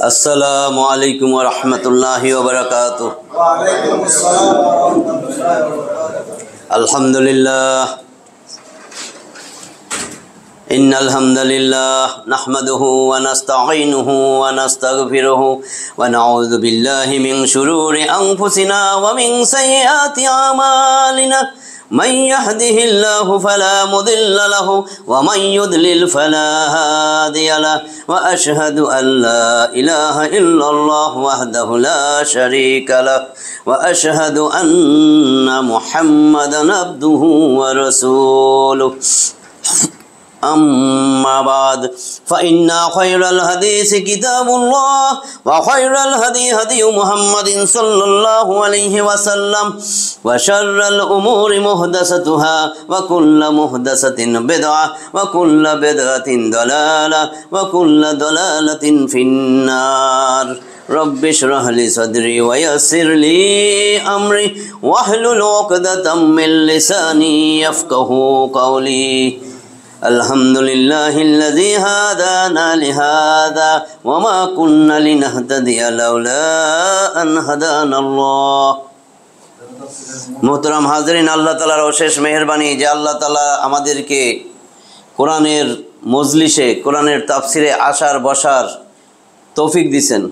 अस्सलामु अलैकुम व रहमतुल्लाहि व बरकातुहू। अल्हम्दुलिल्लाह इन्नल हम्दुलिल्लाह नहमदुहु व नस्तईनुहु व नस्तगफिरुहु व नऊज़ु बिल्लाहि मिन शुरूरि अनफुसिना व मिन सय्यिआति अमालिना मन यहदिहिल्लाहु फला मुदिल्ल लहु व मन युद्लिल फला हादिय लहु व अशहदु अन ला इलाहा इल्लल्लाह वहदहु ला शरीक लहु व अशहदु अन्ना मुहम्मदन अब्दुहु व रसूलुहु। अम्मा बाद फ़इन्ना खैरल हदीस किताबुल्लाह व खैरल हदी हदी मुहम्मदिन सल्लल्लाहु अलैहि वसल्लम व शर्रल उमूरि मुहदसतुहा व कुल्ल मुहदसतिन बिदअह व कुल्ल बिदअतिन दलाला व कुल्ल दलालतिन फिन्नार। रब्बि इश्रह ली सदरी व यस्सिर ली अमरी वहलुल उक़दतम मिन लिसानी यफ़क़हू क़ौली। अल्हम्दुलिल्लाहिल्लज़ी हादाना लिहाज़ा वमा कुन्ना लिनहतदिय लौला अन हदानल्लाह। मोहतरम हाज़रीन, अल्लाह तालार अशेष मेहरबानी जे अल्लाह ताला आमादेरके कुरानेर मजलिसे कुरानेर ताफसिरे आसार बसार तौफिक दिसेन।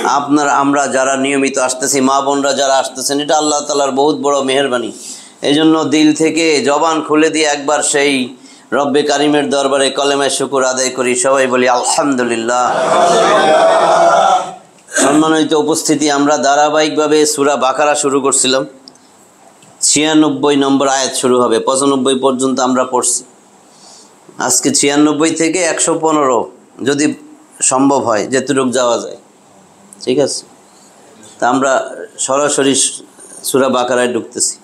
आपनारा आमरा जारा नियमित आसतेছি, मा बोनरा जारा आसतेছেন, এটা আল্লাহ তাআলার बहुत বড় মেহেরবানি। এজন্য দিল থেকে জবান খুলে দিয়ে একবার সেই রব্বে কারিমের দরবারে কলেমায়ে শুকর আদায় করি। সবাই বলি আলহামদুলিল্লাহ। সম্মানিত উপস্থিতি, আমরা ধারাবাহিকভাবে সূরা বাকারা শুরু করছিলাম। 96 নম্বর আয়াত শুরু হবে, 95 পর্যন্ত আমরা পড়ছি। আজকে 96 থেকে 115 যদি সম্ভব হয় যেটুকু যাওয়া যায়, ঠিক আছে? তা আমরা সরাসরি সূরা বাকারায় ঢুকতেছি।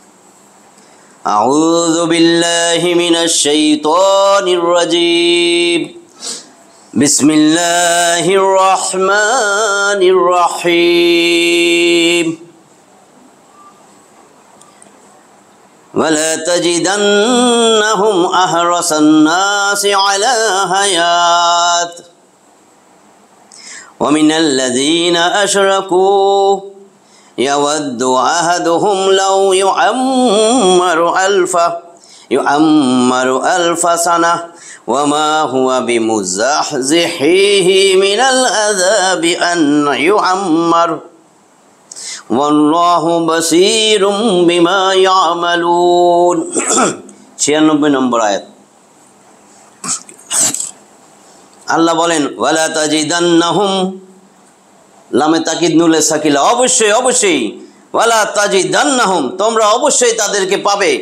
আউযু বিল্লাহি মিনাশ শাইতানির রাজীম। বিসমিল্লাহির রহমানির রহিম। ওয়ালা তাজিদান্নাহুম আহরাসান নাসি আলা হায়াত ওয়া মিনাল্লাযীনা আশরাকু يود أحدهم لو يعمر ألف سنة وما هو بمزحزحه من العذاب أن يعمر والله بصير بما يعملون। 96 নম্বর আয়াত। আল্লাহ বলেন ওয়ালা তাজিদান্নাহুম, লামে তাকিদ নুলে সাকিলা, অবশ্যই অবশ্যই, ওয়ালা তাজিদান্নাহুম, তোমরা অবশ্যই তাদেরকে পাবে,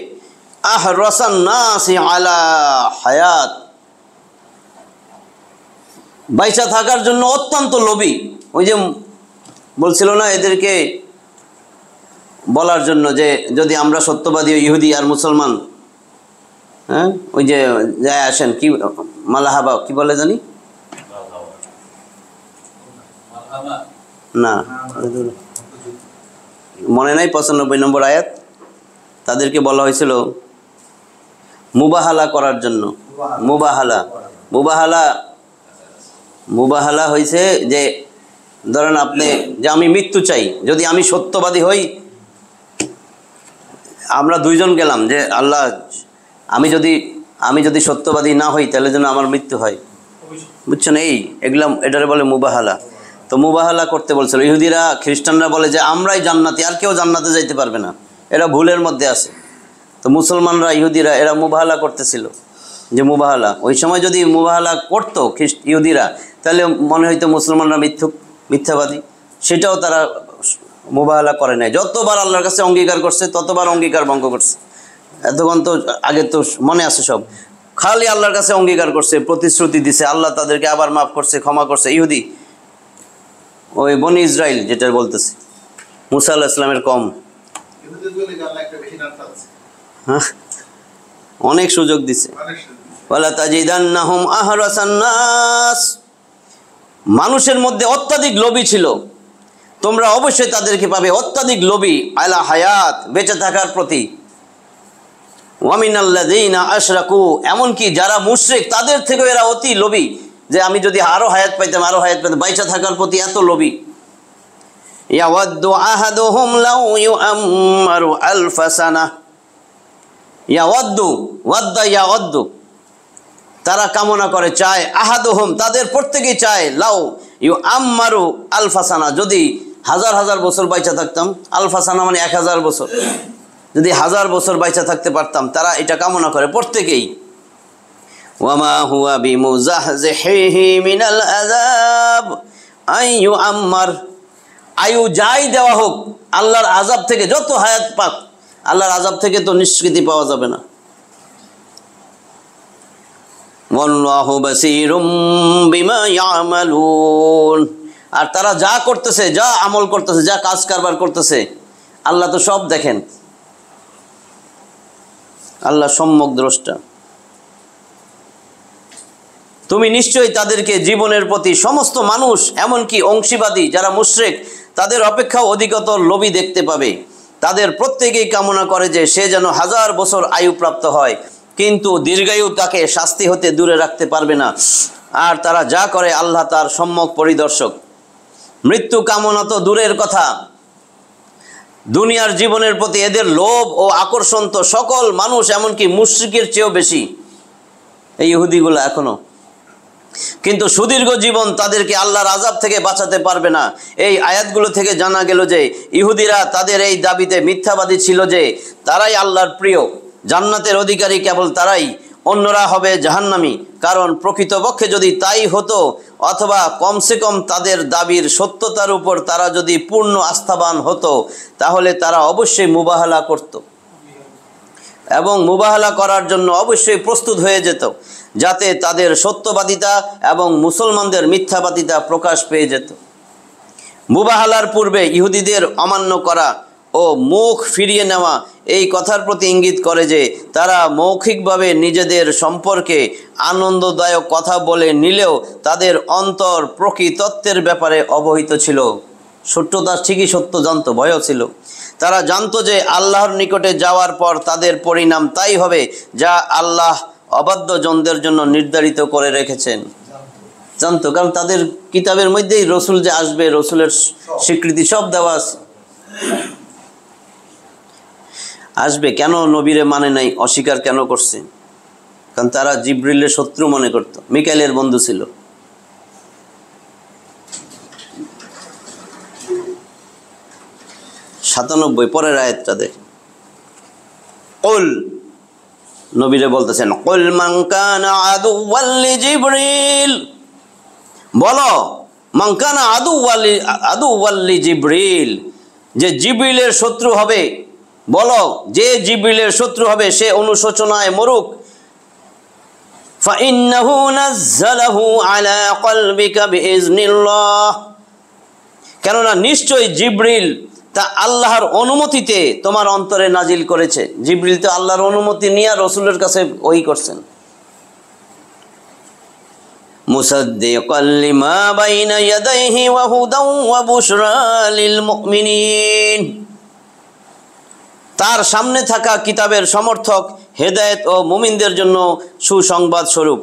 আহরাসান নাসি আলা হায়াত, বাইচা থাকার জন্য অত্যন্ত লোভী। ওই যে বলছিল না এদেরকে বলার জন্য যে যদি আমরা সত্যবাদী ইহুদি আর মুসলমান, হ্যাঁ, ওই যে যায় আসেন কি মালাহাবা কি বলে জানি না, মনে নাই, 95 নম্বর আয়াত। তাদেরকে বলা হয়েছিল মুবাহালা করার জন্য। মুবাহালা মুবাহালা মুবাহালা হয়েছে যে ধরেন আপনি যে আমি মৃত্যু চাই, যদি আমি সত্যবাদী হই, আমরা দুইজন গেলাম যে আল্লাহ আমি যদি সত্যবাদী না হই তাহলে যেন আমার মৃত্যু হয়, বুঝছেন? এগুলা এটারে বলে মুবাহালা। তো মুবাহালা করতে বলছিল ইহুদিরা। খ্রিস্টানরা বলে যে আমরাই জান্নাতি, আর কেউ জান্নাতে যাইতে পারবে না, এরা ভুলের মধ্যে আছে। তো মুসলমানরা ইহুদিরা এরা মুবাহালা করতেছিল যে মুবাহালা, ওই সময় যদি মুবাহালা করতো ইহুদিরা তাহলে মনে হইতো মুসলমানরা মিথ্যাবাদী। সেটাও তারা মুবাহালা করে নাই। যতবার আল্লাহর কাছে অঙ্গীকার করছে ততবার অঙ্গীকার ভঙ্গ করছে। এতক্ষণ তো আগে তো মনে আছে সব, খালি আল্লাহর কাছে অঙ্গীকার করছে, প্রতিশ্রুতি দিছে, আল্লাহ তাদেরকে আবার মাফ করছে, ক্ষমা করছে। ইহুদি ওই বনি ইসরাইল যেটা বলতেছে, মুসা আলাইহিস সালামের কম, অনেক সুযোগ দিছে। ওয়ালা তাজিদান্নাহুম আহরাসান নাস, মানুষের মধ্যে অত্যাধিক লোভী ছিল, তোমরা অবশ্যই তাদেরকে পাবে অত্যাধিক লোভী আলা হায়াত, বেঁচে থাকার প্রতি। ওয়া মিনাল্লাযীনা আশরাকু, এমনকি যারা মুশরিক তাদের থেকেও এরা অতি লোভী। যে আমি যদি আরো হায়াত পাইতাম, বাইচা থাকার প্রতি এত লোভী। ইয়াওয়াদ্দু আহাদুহুম লাউ ইউআম্মারু আলফা সানাহ। ইয়াওয়াদ্দু, ওয়াদ্দা ইয়াওয়াদ্দু, তারা কামনা করে, চায়, আহাদুহুম, তাদের প্রত্যেকেই চায়, লাউ ইউআম্মারু আলফা সানা, যদি হাজার হাজার বছর বাইচা থাকতাম। আলফা সানা মানে 1000 বছর, যদি 1000 বছর বাইচা থাকতে পারতাম, তারা এটা কামনা করে প্রত্যেকেই। ওয়ামা হুয়া বিমুজাহজিহি মিনাল আযাব আন ইউআম্মার, আয়ু যাই দেওয়া হোক আল্লাহর আযাব থেকে, যত হায়াত পাক, আল্লাহর আযাব থেকে তো নিষ্কৃতি পাওয়া যাবে না। ওয়াল্লাহু বাসীরুম বিমা ইয়ামালুন, আর তারা যা করতেছে, যা আমল করতেছে, যা কাজ কারবার করতেছে, আল্লাহ তো সব দেখেন। আল্লাহ সম্যক দ্রষ্টা। তুমি নিশ্চয়ই তাদেরকে জীবনের প্রতি সমস্ত মানুষ, এমনকি অংশীবাদী যারা মুশরিক, তাদের অপেক্ষাও অধিকতর লোভী দেখতে পাবে। তাদের প্রত্যেকেই কামনা করে যে সে যেন 1000 বছর আয়ু প্রাপ্ত হয়, কিন্তু দীর্ঘায়ু তাকে শাস্তি হতে দূরে রাখতে পারবে না। আর তারা যা করে আল্লাহ তার সম্যক পরিদর্শক। মৃত্যু কামনা তো দূরের কথা, দুনিয়ার জীবনের প্রতি এদের লোভ ও আকর্ষণ তো সকল মানুষ, এমনকি মুশরিকের চেয়েও বেশি, এই ইহুদিগুলো এখনো। কিন্তু সুদীর্ঘ জীবন তাদেরকে আল্লাহর আযাব থেকে বাঁচাতে পারবে না। এই আয়াতগুলো থেকে জানা গেল যে ইহুদিরা তাদের এই দাবিতে মিথ্যাবাদী ছিল যে তারাই আল্লাহর প্রিয়, জান্নাতের অধিকারী কেবল তারাই, অন্যরা হবে জাহান্নামী। কারণ প্রকৃতপক্ষে যদি তাই হতো, অথবা কমসে কম তাদের দাবির সত্যতার উপর তারা যদি পূর্ণ আস্থাবান হতো, তাহলে তারা অবশ্যই মুবাহালা করত এবং মুবাহালা করার জন্য অবশ্যই প্রস্তুত হয়ে যেত, যাতে তাদের সত্যবাদিতা এবং মুসলমানদের মিথ্যাবাদিতা প্রকাশ পেয়ে যেত। মুবাহালার পূর্বে ইহুদিদের অমান্য করা ও মুখ ফিরিয়ে নেওয়া এই কথার প্রতি ইঙ্গিত করে যে তারা মৌখিকভাবে নিজেদের সম্পর্কে আনন্দদায়ক কথা বলে নিলেও তাদের অন্তর প্রকৃতত্বের ব্যাপারে অবহিত ছিল। সত্যতা ঠিকই সত্য জানতো, ভয়ও ছিল। তারা জানতো যে আল্লাহর নিকটে যাওয়ার পর তাদের পরিণাম তাই হবে যা আল্লাহ অবাধ্য জনদের জন্য নির্ধারিত করে রেখেছেন। জানতো, কারণ তাদের কিতাবের মধ্যেই রসুল যে আসবে, রসুলের স্বীকৃতি সব দেওয়া আছে। আসবে কেন নবীরে মানে নাই, অস্বীকার কেন করছে? কারণ তারা জিবরিলের শত্রু মনে করত, মিকাইলের বন্ধু ছিল। সাতানব্বই পরের আয়াতটা দেখ। কুল, নবীরে বলতেছেন, কুল মান কানা আদুওয়াল লিজিবরিল, বলো, মান কানা আদুওয়াল লিজিবরিল, যে জিবরিলের শত্রু হবে, বলো যে জিবরিলের শত্রু হবে সে অনুশোচনায় মরুক। ফাইন্নাহু নাযালাহু আলা কলবিকা বিইজনিল্লাহ, কেননা নিশ্চয়ই জিবরিল তা আল্লাহর অনুমতিতে তোমার অন্তরে নাজিল করেছে। জিবরিল তো আল্লাহর অনুমতি নিয়ে রসুলের কাছে ওহী করছেন। মুসাদ্দিকাল লিমা বাইনা ইয়াদাইহি ওয়া হুদাও ওয়া বুশরা লিল মুমিনিন, তার সামনে থাকা কিতাবের সমর্থক, হেদায়েত ও মুমিনদের জন্য সুসংবাদ স্বরূপ।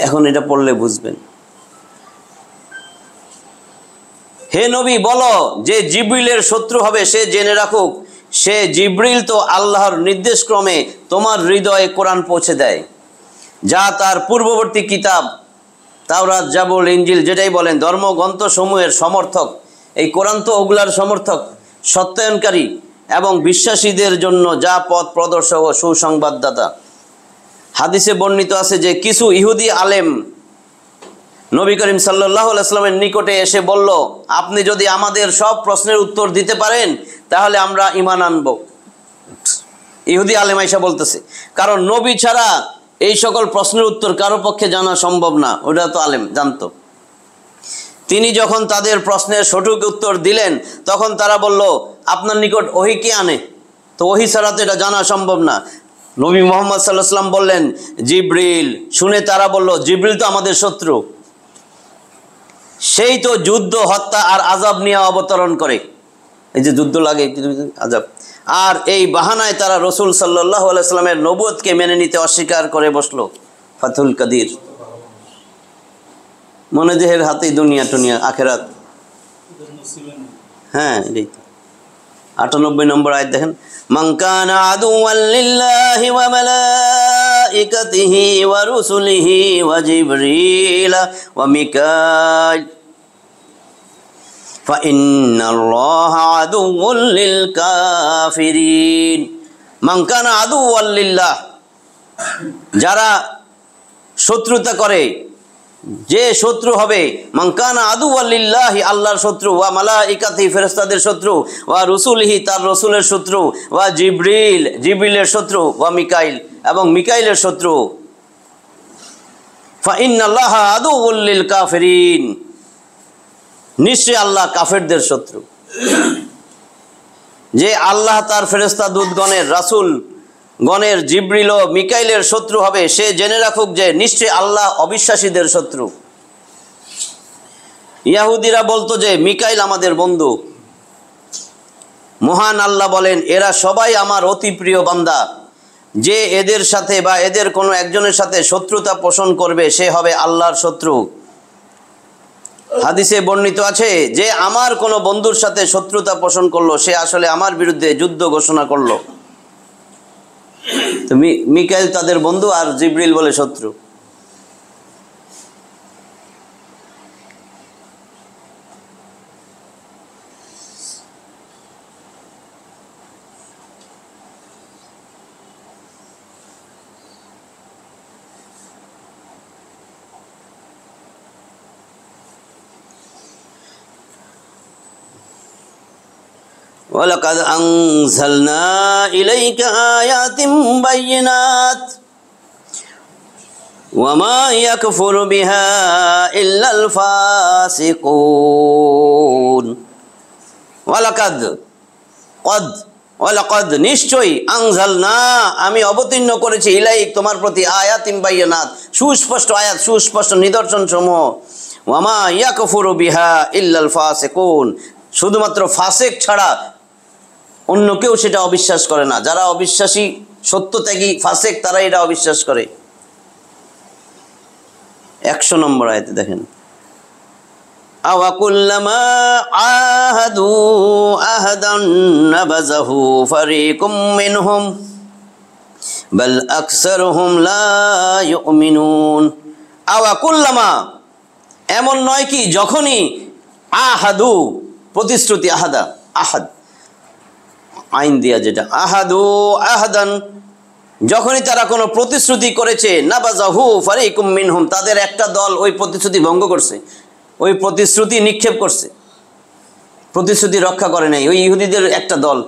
এখন এটা পড়লে বুঝবেন। হে নবী, বলো যে জিবরিলের শত্রু হবে সে জেনে রাখুক, সে জিবরিল তো আল্লাহর নির্দেশক্রমে তোমার হৃদয়ে কোরআন পৌঁছে দেয়, যা তার পূর্ববর্তী কিতাব তাওরাত, জাবুর, ইনজিল যেটাই বলেন ধর্মগ্রন্থ সমূহের সমর্থক। এই কোরআন তো ওগুলার সমর্থক, সত্যায়নকারী এবং বিশ্বাসীদের জন্য যা পথ প্রদর্শক ও সুসংবাদদাতা। হাদিসে বর্ণিত আছে যে কিছু ইহুদি আলেম নবী করিম সাল্লাল্লাহু আলাইহি ওয়াসাল্লামের নিকটে এসে বলল, আপনি যদি আমাদের সব প্রশ্নের উত্তর দিতে পারেন তাহলে আমরা ঈমান আনব। ইহুদি আলেম আয়েশা বলতেছে, কারণ নবী ছাড়া এই সকল প্রশ্নের উত্তর কারো পক্ষে জানা সম্ভব না। ওটা তো আলেম জানতো। তিনি যখন তাদের প্রশ্নের সঠিক উত্তর দিলেন তখন তারা বলল, আপনার নিকট ওহী কে আনে? তো ওহী ছাড়া তো এটা জানা সম্ভব না। নবী মুহাম্মদ সাল্লাল্লাহু আলাইহি ওয়াসাল্লাম বললেন, জিবরিল। শুনে তারা বলল, জিবরিল তো আমাদের শত্রু, সেই তো যুদ্ধ, হত্যা আর আযাব নিয়ে অবতরণ করে। এই যে যুদ্ধ লাগে, আযাব। আর এই বাহানায় তারা রসুল সাল্লাল্লাহু আলাইহি ওয়াসাল্লামের নবুয়তকে মেনে নিতে অস্বীকার করে বসলো। ফাতুল কাদির, মনে দেহের হাতেই দুনিয়া টুনিয়া আখেরাত। হ্যাঁ, এটাই তো 98 নম্বর আয়াত দেখেন, মান কানা আদুওয়াল লিল্লাহি ওয়া মালাইকাতিহি ওয়া রুসুলিহি ওয়া জিবরিল ওয়া মিকাইল ফাইন্নাল্লাহা আদুউল লিল কাফিরিন। মান কানা আদুওয়াল লিল্লাহ, যারা শত্রুতা করে, যে শত্রু হবে, মান কানা আদুওয়াল লিল্লাহি, আল্লাহর শত্রু, ওয়া মালাইকাতিহি, ফেরেশতাদের শত্রু, ওয়া রুসুলিহি, তার রসুলের শত্রু, ওয়া জিবরিল, জিবরিলের শত্রু, ওয়া মিকাইল, এবং মিকাইলের শত্রু, ফাইন্নাল্লাহা আদুউল লিল কাফিরিন, নিশ্চয়ই আল্লাহ কাফেরদের শত্রু। যে আল্লাহ তার ফেরেশতা দূতগণের, রাসূল গণের, জিবরিল ও মিকাইলের শত্রু হবে, সে জেনে রাখুক যে নিশ্চয়ই আল্লাহ অবিশ্বাসীদের শত্রু। ইহুদিরা বলতো যে মিকাইল আমাদের বন্ধু। মহান আল্লাহ বলেন, এরা সবাই আমার অতি প্রিয় বান্দা। যে এদের সাথে বা এদের কোনো একজনের সাথে শত্রুতা পোষণ করবে সে হবে আল্লাহর শত্রু। হাদিসে বর্ণিত আছে যে আমার কোনো বন্ধুর সাথে শত্রুতা পোষণ করলো সে আসলে আমার বিরুদ্ধে যুদ্ধ ঘোষণা করলো। তো মিকাইল তাদের বন্ধু আর জিবরিল বলে শত্রু। ওয়ালাকাদ আনজালনা ইলাইকা আয়াতিন বাইয়িনাত ওয়া মা ইয়াকফুরু বিহা ইল্লাল ফাসিকুন। ওয়ালাকাদ নিশ্চয়ই, আনজালনা আমি অবতীর্ণ করেছি, ইলাইক তোমার প্রতি, আয়াতিন বাইয়িনাত সুস্পষ্ট আয়াত, সুস্পষ্ট নিদর্শন সমূহ, ওয়া মা ইয়াকফুরু বিহা ইল্লাল ফাসিকুন, শুধুমাত্র ফাসিক ছাড়া অন্য কেউ সেটা অবিশ্বাস করে না। যারা অবিশ্বাসী, সত্যত্যাগী, ফাসিক, তারা এটা অবিশ্বাস করে। 100 নম্বর আয়াতে দেখেন, আওয়া কুল্লামা আহাদু আহাদান নাবাযাহু ফারিকুম মিনহুম বাল আকসারুহুম লা ইউমিনুন। আওয়া কুল্লামা, এমন নয় কি যখনই, আহাদু প্রতিশ্রুতি, আহাদা আহাদ আইন দিয়া যেটা, আহাদু আহাদান যখনই তারা কোনো প্রতিশ্রুতি করেছে, নাবাযাহু ফারিকুম মিনহুম তাদের একটা দল ওই প্রতিশ্রুতি ভঙ্গ করছে, ওই প্রতিশ্রুতি নিক্ষেপ করছে, প্রতিশ্রুতি রক্ষা করে নাই, ওই ইহুদিদের একটা দল।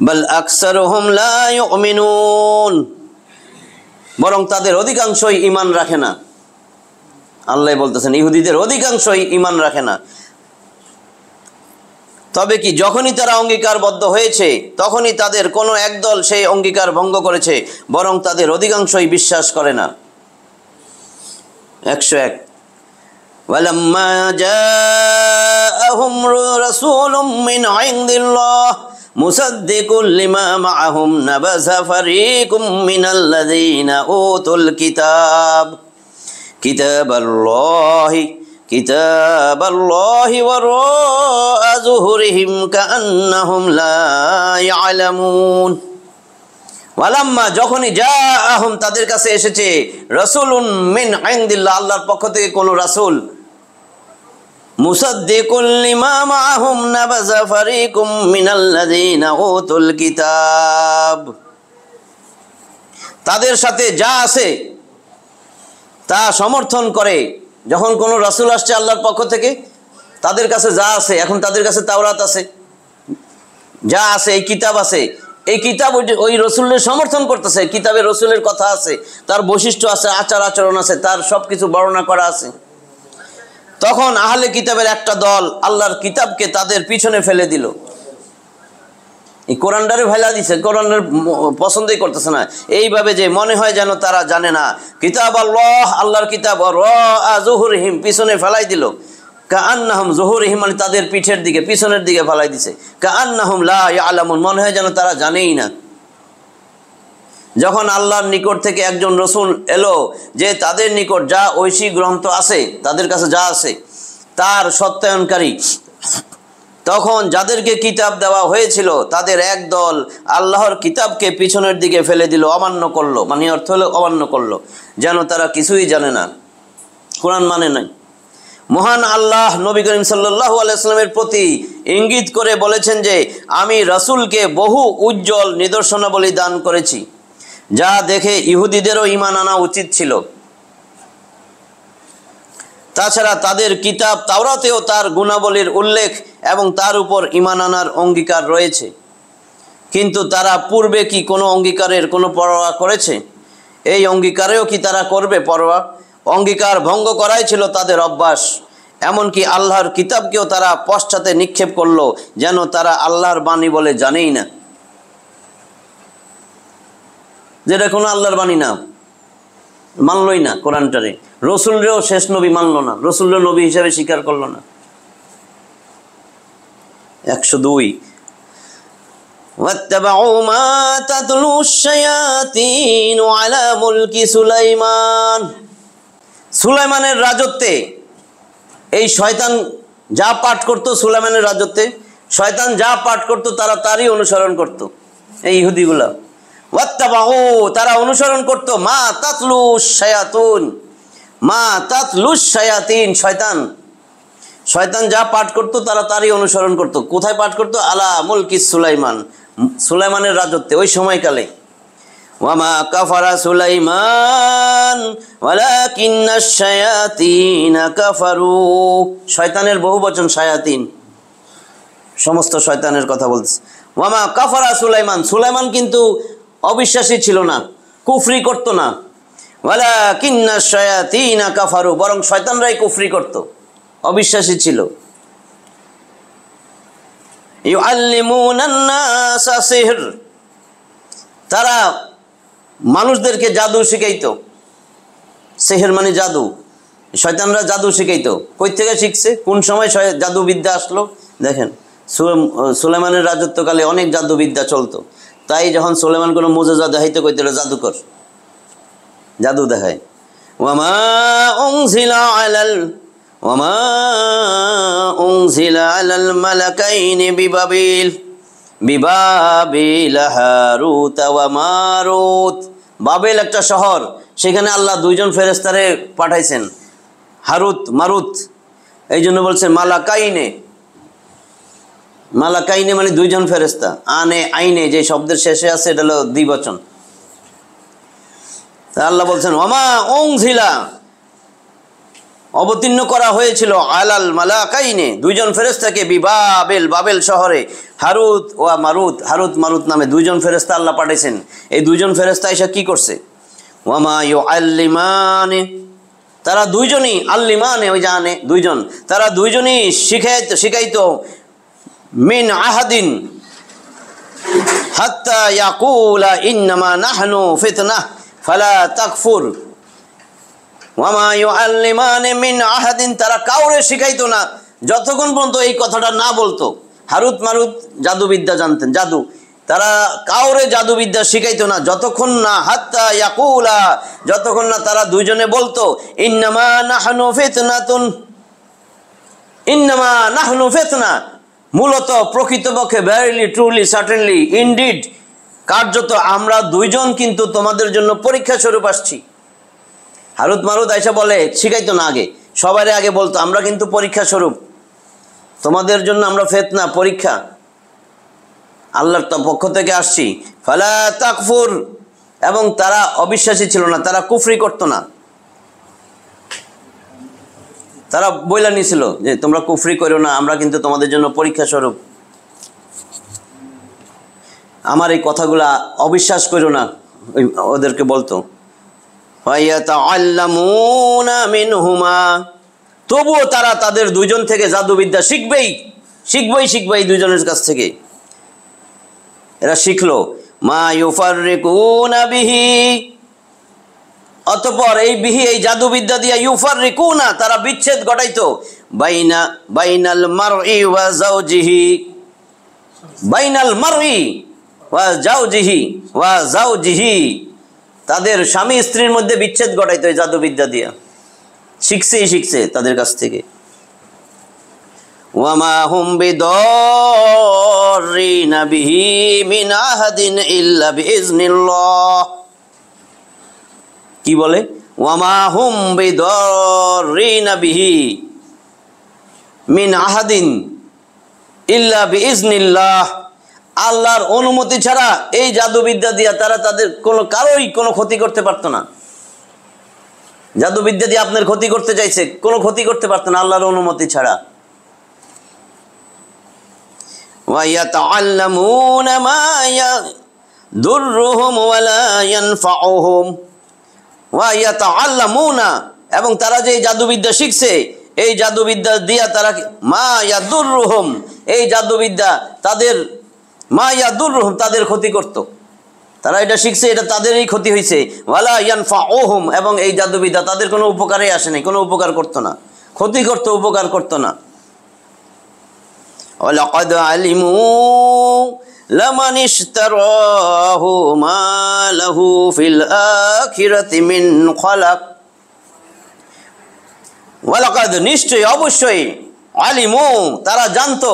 বাল আকসারুহুম লা ইউমিনুন, বরং তাদের অধিকাংশই ঈমান রাখে না। আল্লাহ বলতেছেন ইহুদিদের অধিকাংশই ঈমান রাখে না। তবে কি যখনই তারা অঙ্গীকারবদ্ধ হয়েছে তখনই তাদের কোনো একদল সেই অঙ্গীকার ভঙ্গ করেছে, বরং তাদের অধিকাংশই বিশ্বাস করে না। 101 ওয়ালাম্মা জাআহুম রাসূলুম মিন ইনদিল্লাহ মুসাদ্দিকুল লিমা মাআহুম নাবাযা ফারীকুম মিনাল্লাযীনা উতুল কিতাবাল্লাহি ওয়ারা'a যুহুরিহিম কাআন্নাহুম লা ইয়ালামুন। ওয়ালাম্মা যখনই জাআহুম তাদের কাছে এসেছে, রাসূলুন মিন ইনদিল্লাহ আল্লাহর পক্ষ থেকে কোনো রাসূল, মুসাদ্দিকুল লিমা মাআহুম নাবাযা ফারীকুম মিনাল্লাযীনা উতুল কিতাব, তাদের সাথে যা আছে তা সমর্থন করে। যখন কোনো রাসূল আসছে আল্লাহর পক্ষ থেকে, তাদের কাছে যা আছে, এখন তাদের কাছে তাওরাত আছে, যা আছে, এই কিতাব আছে, এই কিতাব ওই রসুলের সমর্থন করতেছে। কিতাবে রসুলের কথা আছে, তার বৈশিষ্ট্য আছে, আচার আচরণ আছে, তার সব কিছু বর্ণনা করা আছে। তখন আহলে কিতাবের একটা দল আল্লাহর কিতাবকে তাদের পিছনে ফেলে দিল, এই কোরআনটারে ফেলা দিছে, কোরআনের পছন্দই করতেছে না। এইভাবে যে মনে হয় যেন তারা জানে না। কিতাব আল্লাহ, আল্লাহর কিতাব, রা'a যুহুরিহিম পিছনে ফেলাই দিল, কাআন্নাহুম যুহুরিহিম মানে তাদের পিঠের দিকে, পিছনের দিকে ফেলাই দিছে, কাআন্নাহুম লা ইয়ালামুন মনে হয় যেন তারা জানেই না। যখন আল্লাহর নিকট থেকে একজন রসুল এলো যে তাদের নিকট যা ঐশী গ্রন্থ আছে, তাদের কাছে যা আছে তার সত্যায়নকারী, তখন যাদেরকে কিতাব দেওয়া হয়েছিল তাদের এক দল আল্লাহর কিতাবকে পিছনের দিকে ফেলে দিল, অমান্য করলো। মানে অর্থ হলো অমান্য করলো, যেন তারা কিছুই জানে না, কোরআন মানে নাই। মহান আল্লাহ নবী করিম সাল্লাল্লাহু আলাইহি ওয়াসাল্লামের প্রতি ইঙ্গিত করে বলেছেন যে আমি রাসূলকে বহু উজ্জ্বল নিদর্শনাবলী দান করেছি, যা দেখে ইহুদিদেরও ঈমান আনা উচিত ছিল। তাছাড়া তাদের কিতাব তাওরাতেও তার গুণাবলীর উল্লেখ এবং তার উপর ঈমান আনার অঙ্গীকার রয়েছে। কিন্তু তারা পূর্বে কি কোনো অঙ্গীকারের কোনো পরোয়া করেছে? এই অঙ্গীকারেও কি তারা করবে পরোয়া? অঙ্গীকার ভঙ্গ করাই ছিল তাদের অভ্যাস। এমনকি আল্লাহর কিতাবকেও তারা পশ্চাতে নিক্ষেপ করলো, যেন তারা আল্লাহর বাণী বলে জানেই না, যেটা কোনো আল্লাহর বাণী না, মানলই না কোরআনটারে। রসুলরেও শেষ নবী মানলো না, রসুলরে নবী হিসাবে স্বীকার করলো না। 102 ওয়াত্তাবাউ মা তাতলু শায়াতিন আলা মুলকি সুলাইমান। সুলাইমানের রাজত্বে এই শয়তান যা পাঠ করত, সুলাইমানের রাজত্বে শয়তান যা পাঠ করত তারা তারই অনুসরণ করত। এই ইহুদিগুলা ওয়াত্তাবাউ, তারা অনুসরণ করত মা তাতলু শায়াতুন, মা তাতলু শায়াতিন, শয়তান শয়তান যা পাঠ করত তারা তারই অনুসরণ করত। কোথায় পাঠ করত? আলা মুলকি সুলাইমান, সুলাইমানের রাজত্বে ওই সময়কালে। ওয়ামা কাফারা সুলাইমান ওয়ালাকিন্নাশ শায়াতিন কাফারু, শয়তানের বহু বচন শায়াতিন, সমস্ত শয়তানের কথা বলছে। ওয়ামা কাফারা সুলাইমান, সুলাইমান কিন্তু অবিশ্বাসী ছিল না, কুফরি করত না। ওয়ালাকিন্নাশ শায়াতিন কাফারু, বরং শয়তানরাই কুফরি করত, অবিশ্বাসী ছিল। ইউআল্লিমুনান নাসা সিহর, তারা মানুষদেরকে জাদু শিখাইতো। সিহর মানে জাদু, শয়তানরা জাদু শিখাইতো। কই থেকে শিখছে? কোন সময় জাদুবিদ্যা আসলো? দেখেন সুলাইমানের রাজত্বকালে অনেক জাদুবিদ্যা চলতো। তাই যখন সুলাইমান কোনো মুজিজা দেখাইতে কইতো জাদুকর, জাদু দেখায়। ওয়ামা উনজিলা আলাল মালাকাইনি বিবাবিল হারুত ওয়া মারুত। বাবেল একটা শহর, সেখানে আল্লাহ দুইজন ফেরেশতারে পাঠাইছেন, হারুত মারুত। এই জন্য বলছে মালাকাইনে, মালাকাইনে মানে দুইজন ফেরেশতা। আনে আইনে যে শব্দের শেষে আছে এটা হলো দ্বিবচন। আল্লাহ বলছেন ওয়ামা উনজিলা, অবতীর্ণ করা হয়েছিল আলাল মালাকাইনে, দুইজন ফেরেশতাকে বিবাবেল, বাবেল শহরে, হারুত ওয়া মারুত, হারুত মারুত নামে দুইজন ফেরেশতা আল্লাহ পাঠাইছেন। এই দুইজন ফেরেশতা এসে কি করছে? ওয়ামা ইউআল্লিমানে, তারা দুইজনই, আল্লিমানে ওই জানে দুইজন, তারা দুইজনই শিখাইতো মিন আহাদিন হাত্তা ইয়াকুলা ইন্নামা নাহনু ফিতনাহ ফালা তাকফুর। ওয়ামা ইউআল্লিমানে মিন আহাদিন, তারা কাউরে শিখাইতো না যতক্ষণ পর্যন্ত এই কথাটা না বলতো। হারুত মারুত জাদুবিদ্যা জানতেন, জাদু, তারা কাউরে জাদুবিদ্যা শিখাইতো না যতক্ষণ না হাত্তা ইয়াকুলা, যতক্ষণ না তারা দুইজনে বলতো ইন্নামা নাহনু ফিতনাতুন, ইন্নামা নাহনু ফিতনা, মূলত প্রকৃতপক্ষে ভেরিলি ট্রুলি সার্টেনলি ইনডিড, কার্যত আমরা দুইজন কিন্তু তোমাদের জন্য পরীক্ষা স্বরূপ আসছি। হারুত মারুত আয়সা বলে, শিখাইতো না আগে, সবারই আগে বলতো আমরা কিন্তু পরীক্ষা স্বরূপ, তোমাদের জন্য আমরা ফিতনা, পরীক্ষা, আল্লাহর পক্ষ থেকে আসছি। ফালা তাকফুর, এবং তারা অবিশ্বাসী ছিল না, তারা কুফরি করতো না। তারা বইলা নিয়েছিল যে তোমরা কুফরি করো না, আমরা কিন্তু তোমাদের জন্য পরীক্ষা স্বরূপ, আমার এই কথাগুলা অবিশ্বাস করো না, ওদেরকে বলতো। ফায়াতাআল্লামুনা মিনহুমা, তবুও তারা তাদের দুইজন থেকে জাদুবিদ্যা শিখবেই এই দুইজনের কাছ থেকে। এরা শিখলো মা ইউফাররিকুনা বিহি, অতঃপর এই বিহি, এই জাদুবিদ্যা দিয়া ইউফাররিকুনা, তারা বিচ্ছেদ ঘটাইতো বাইনাল মারই ওয়া যাওজিহি, বাইনাল মারই ওয়া যাওজিহি তাদের স্বামী স্ত্রীর মধ্যে বিচ্ছেদ ঘটাইতো এই জাদুবিদ্যা দিয়া, শিখছে তাদের কাছ থেকে। ওয়ামা হুম বিদাররিনা বিহি মিন আহাদিন ইল্লা বিইজনিল্লাহ। কি বলে? ওয়ামা হুম বিদাররিনা বিহি মিন আহাদিন ইল্লা বিইজনিল্লাহ। আল্লাহর অনুমতি ছাড়া এই জাদুবিদ্যা দিয়া তারা তাদের কারোই কোনো ক্ষতি করতে পারতো না। জাদুবিদ্যা দিয়ে আপনার ক্ষতি করতে চাইছে, কোনো ক্ষতি করতে পারতো না আল্লাহর অনুমতি ছাড়া। وَيَتَعَلَّمُونَ مَا يَضُرُّهُمْ وَلَا يَنفَعُهُمْ وَيَتَعَلَّمُونَ, এবং তারা যে জাদুবিদ্যা শিখছে, এই জাদুবিদ্যা দিয়া তারা মা ইয়াদুররুহুম, এই জাদুবিদ্যা তাদের মা ইয়াদুররুহুম তাদের ক্ষতি করত। তারা এটা শিখছে, এটা তাদেরই ক্ষতি হয়েছে। ওয়ালা ইয়ানফাউহুম, এবং এই জাদুবিদ্যা তাদের কোনো উপকারে আসে নাই, কোনো উপকার করতো না, ক্ষতি করতো, উপকার করতো না। ওয়ালাকাদ আলিমু লামান ইশতারাহু মা লাহু ফিল আখিরাতি মিন খালাক। ওয়ালাকাদ, নিশ্চয়ই, অবশ্যই, আলিমু, তারা জানতো,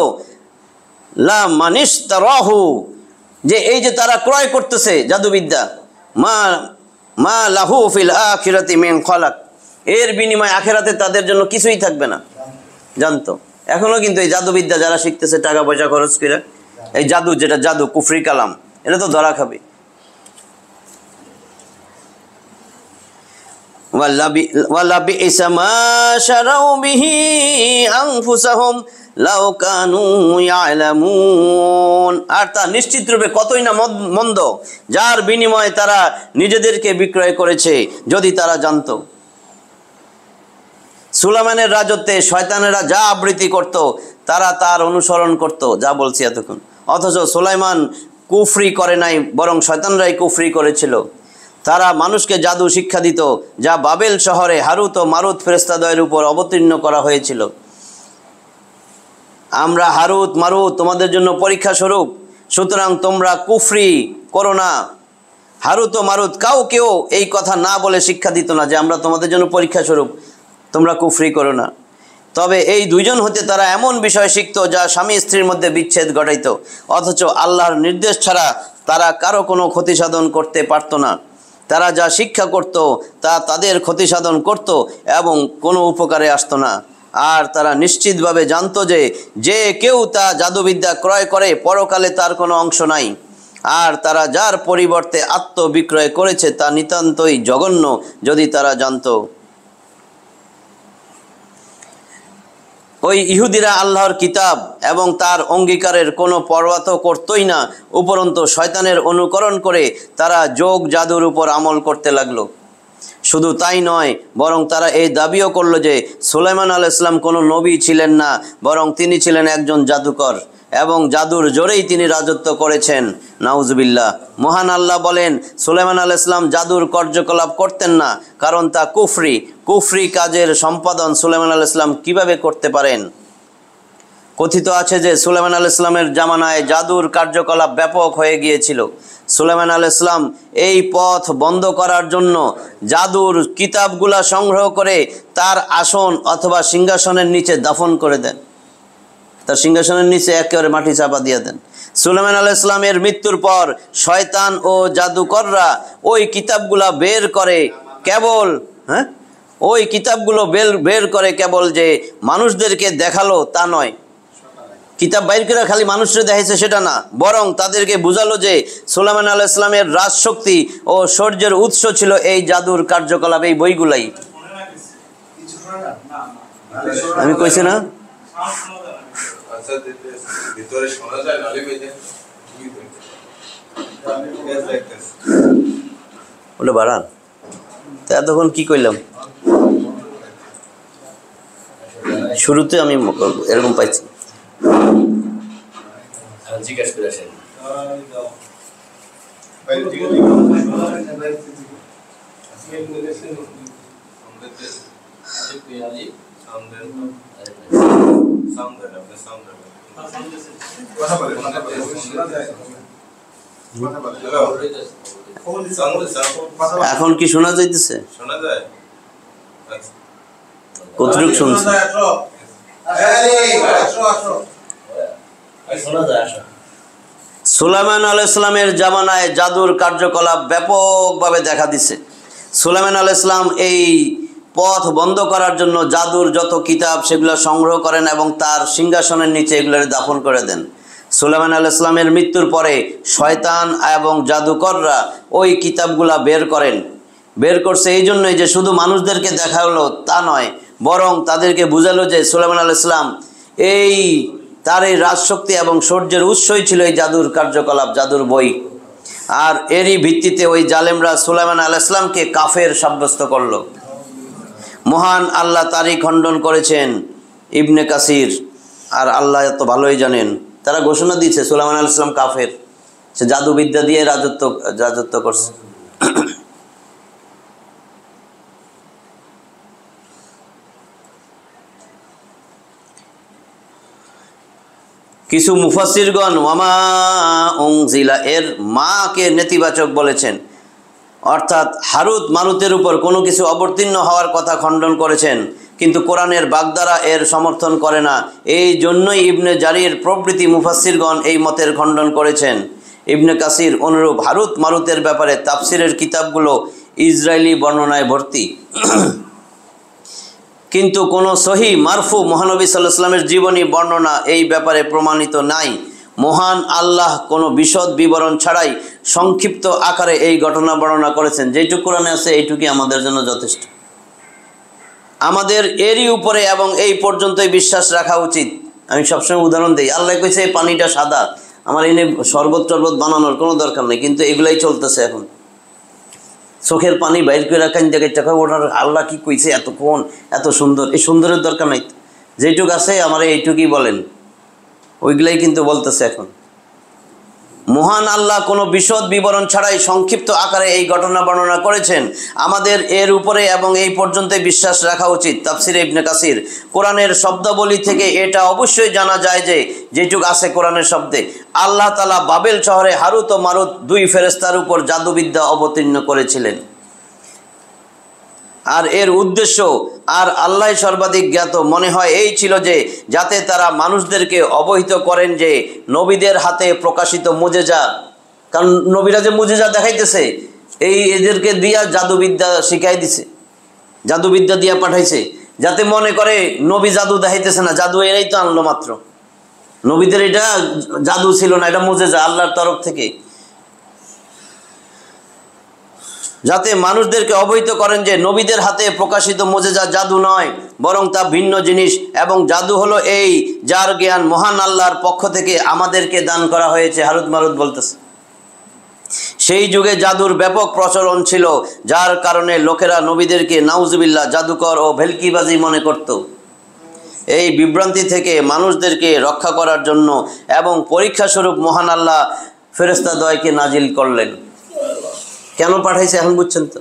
লামান ইশতারাহু, যে এই যে তারা ক্রয় করতেছে জাদুবিদ্যা, মা লাহু ফিল আখিরাতি মিন খালাক, এর বিনিময়ে আখিরাতে তাদের জন্য কিছুই থাকবে না, জানতো। এখনো কিন্তু এই জাদুবিদ্যা যারা শিখতেছে টাকা পয়সা খরচ করে, এই জাদু, যেটা জাদু, কুফরি কালাম, এটা তো ধরা খাবে। ওয়ালা বিইসা মা শারাউ বিহি আনফুসাহুম লাউ কানু ইয়ালামুন, আর তা নিশ্চিত রূপে কতই না মন্দ যার বিনিময়ে তারা নিজেদেরকে বিক্রয় করেছে, যদি তারা জানতো। সুলাইমানের রাজত্বে শয়তানেরা যা আবৃত্তি করত তারা তার অনুসরণ করত, যা বলছি এতক্ষণ। অথচ সুলাইমান কুফরি করে নাই, বরং শয়তানরাই কুফরি করেছিল। তারা মানুষকে জাদু শিক্ষা দিত, যা বাবেল শহরে হারুত ও মারুত ফেরেশতাদ্বয়ের উপর অবতীর্ণ করা হয়েছিল। আমরা হারুত মারুত তোমাদের জন্য পরীক্ষা স্বরূপ, সুতরাং তোমরা কুফরি করো না। হারুত ও মারুত কাউকেও এই কথা না বলে শিক্ষা দিত না যে আমরা তোমাদের জন্য পরীক্ষা স্বরূপ, তোমরা কুফরি করো না। তবে এই দুইজন হতে তারা এমন বিষয় শিখত যা স্বামী স্ত্রীর মধ্যে বিচ্ছেদ ঘটাইত, অথচ আল্লাহর নির্দেশ ছাড়া তারা কারো কোনো ক্ষতি সাধন করতে পারত না। তারা যা শিক্ষা করত তা তাদের ক্ষতি সাধন করত এবং কোনো উপকারে আসতো না। আর তারা নিশ্চিতভাবে জানতো যে যে কেউ তা জাদুবিদ্যা ক্রয় করে পরকালে তার কোনো অংশ নাই। আর তারা যার পরিবর্তে আত্মবিক্রয় করেছে তা নিতান্তই জঘন্য, যদি তারা জানতো। ওই ইহুদিরা আল্লাহর কিতাব এবং তার অঙ্গীকারের কোনো পরোয়া তো করতই না, উপরন্তু শয়তানের অনুকরণ করে তারা যোগ জাদুর উপর আমল করতে লাগলো। শুধু তাই নয়, বরং তারা এই দাবিও করলো যে সুলাইমান আলাইহিস সালাম কোনো নবী ছিলেন না, বরং তিনি ছিলেন একজন জাদুকর এবং জাদুর জোরেই তিনি রাজত্ব করেছেন। নাউজুবিল্লাহ। মহান আল্লাহ বলেন, সুলাইমান আলাইহিস সালাম জাদুর কার্যকলাপ করতেন না, কারণ তা কুফরি কাজের সম্পাদন সুলাইমান আলাইহিস সালাম কিভাবে করতে পারেন। কথিত আছে যে সুলাইমান আলাইহিস সালামের জামানায় জাদুর কার্যকলাপ ব্যাপক হয়ে গিয়েছিল। সুলাইমান আলাইহিস সালাম এই পথ বন্ধ করার জন্য জাদুর কিতাবগুলা সংগ্রহ করে তার আসন অথবা সিংহাসনের নিচে দাফন করে দেন। তার সিংহাসনের নিচে একেবারে মাটি চাপা দিয়ে দেন। সুলাইমান আলাইহিস সালামের মৃত্যুর পর শয়তান ও জাদুকররা ওই কিতাবগুলা বের করে কেবল ওই কিতাবগুলো বের করে কেবল যে মানুষদেরকে দেখালো তা নয়, কিতাব বাইর করে খালি মানুষরা দেখাইছে সেটা না, বরং তাদেরকে বুঝালো যে সুলাইমান আলাইহিস সালামের রাজশক্তি ও শৌর্যের উৎস ছিল এই জাদুর কার্যকলাপ, এই বইগুলাই। আমি কইছি না ওটা বাড়ান, তা তখন কি কইলাম? শুরুতে আমি এরকম পাইছি, জিজ্ঞেস করে আসেন। এখন কি শোনা যাইতেছে? কতটুকু শুনছে? সুলাইমান আলাইহিস সালামের জামানায় জাদুর কার্যকলাপ ব্যাপকভাবে দেখা দিছে। সুলাইমান আলাইহিস সালাম এই পথ বন্ধ করার জন্য জাদুর যত কিতাব সেগুলো সংগ্রহ করেন এবং তার সিংহাসনের নিচে এগুলোর দাফন করে দেন। সুলাইমান আলাইহিস সালামের মৃত্যুর পরে শয়তান এবং জাদুকররা ওই কিতাবগুলা বের করছে এই জন্যই যে শুধু মানুষদেরকে দেখা হলো তা নয়, বরং তাদেরকে বুঝালো যে সুলাইমান আলাইহিস সালাম তার এই রাজশক্তি এবং শৌর্যের উৎসই ছিল এই জাদুর কার্যকলাপ, জাদুর বই। আর এরই ভিত্তিতে ওই জালেমরা সুলাইমান আলাইহিস সালামকে কাফের সাব্যস্ত করলো। মহান আল্লাহ তারই খণ্ডন করেছেন ইবনে কাসির, আর আল্লাহ এত ভালোই জানেন। তারা ঘোষণা দিয়েছে সুলাইমান আলাইহিস সালাম কাফের, সে জাদুবিদ্যা দিয়ে রাজত্ব করছে। কিছু মুফাসসিরগণ ওয়ামা উনজিলা এর মাকে নেতিবাচক বলেছেন, অর্থাৎ হারুত মারুতের উপর কোনো কিছু অবতীর্ণ হওয়ার কথা খণ্ডন করেছেন, কিন্তু কোরআনের বাগধারা এর সমর্থন করে না। এই জন্যই ইবনে জারির প্রভৃতি মুফাসসিরগণ এই মতের খণ্ডন করেছেন। ইবনে কাসির অনুরূপ হারুত মারুতের ব্যাপারে তাফসিরের কিতাবগুলো ইসরায়েলি বর্ণনায় ভর্তি, কিন্তু কোনো সহি মারফু মহানবী সাল্লাল্লাহু আলাইহি ওয়াসাল্লামের জীবনী বর্ণনা এই ব্যাপারে প্রমাণিত নাই। মহান আল্লাহ কোনো বিশদ বিবরণ ছাড়াই সংক্ষিপ্ত আকারে এই ঘটনা বর্ণনা করেছেন। যেটুকু কোরআনে আছে এইটুকুই আমাদের জন্য যথেষ্ট। আমাদের এরই উপরে এবং এই পর্যন্তই বিশ্বাস রাখা উচিত। আমি সবসময় উদাহরণ দিই, আল্লাহ কইছে এই পানিটা সাদা, আমার এনে শরবত টরবত বানানোর কোনো দরকার নেই, কিন্তু এগুলাই চলতেছে এখন। চোখের পানি বাইর করে রাখেন জায়গায় টাকা ওঠার, আল্লাহ কি কইছে এতক্ষণ এত সুন্দর, এই সুন্দরের দরকার নাই, যেটুক আছে আমার এইটুকুই বলেন, ওইগুলাই কিন্তু বলতেছে এখন। মহান আল্লাহ কোনো বিশদ বিবরণ ছাড়াই সংক্ষিপ্ত আকারে এই ঘটনা বর্ণনা করেছেন। আমাদের এর উপরে এবং এই পর্যন্তই বিশ্বাস রাখা উচিত। তাফসিরে ইবনে কাসির, কোরআনের শব্দাবলী থেকে এটা অবশ্যই জানা যায় যে যেটুক আছে কোরআনের শব্দে, আল্লাহ তাআলা বাবেল শহরে হারুত ও মারুত দুই ফেরেশতার উপর জাদুবিদ্যা অবতীর্ণ করেছিলেন। আর এর উদ্দেশ্য আর আল্লাহ সর্বাধিক জ্ঞাত মনে হয় এই ছিল যে যাতে তারা মানুষদেরকে অবহিত করেন যে নবীদের হাতে প্রকাশিত মুজেজা, কারণ নবীরা যে মুজেজা দেখাইতেছে এই এদেরকে দিয়া জাদুবিদ্যা শিখাই দিছে, জাদুবিদ্যা দিয়া পাঠাইছে, যাতে মনে করে নবী জাদু দেখাইতেছে না, জাদু এরাই তো আনলো মাত্র, নবীদের এটা জাদু ছিল না, এটা মুজেজা আল্লাহর তরফ থেকে। যাতে মানুষদেরকে অবহিত করেন যে নবীদের হাতে প্রকাশিত মুজেজা জাদু নয়, বরং তা ভিন্ন জিনিস, এবং জাদু হলো এই যার জ্ঞান মহান আল্লাহর পক্ষ থেকে আমাদেরকে দান করা হয়েছে। হারুত মারুত বলতেছে সেই যুগে জাদুর ব্যাপক প্রচলন ছিল, যার কারণে লোকেরা নবীদেরকে নাউজুবিল্লাহ জাদুকর ও ভেলকিবাজি মনে করত। এই বিভ্রান্তি থেকে মানুষদেরকে রক্ষা করার জন্য এবং পরীক্ষা স্বরূপ মহান আল্লাহ ফেরেশতাদ্বয়কে নাজিল করলেন। কেন পাঠাইছে এখন বুঝছেন তো?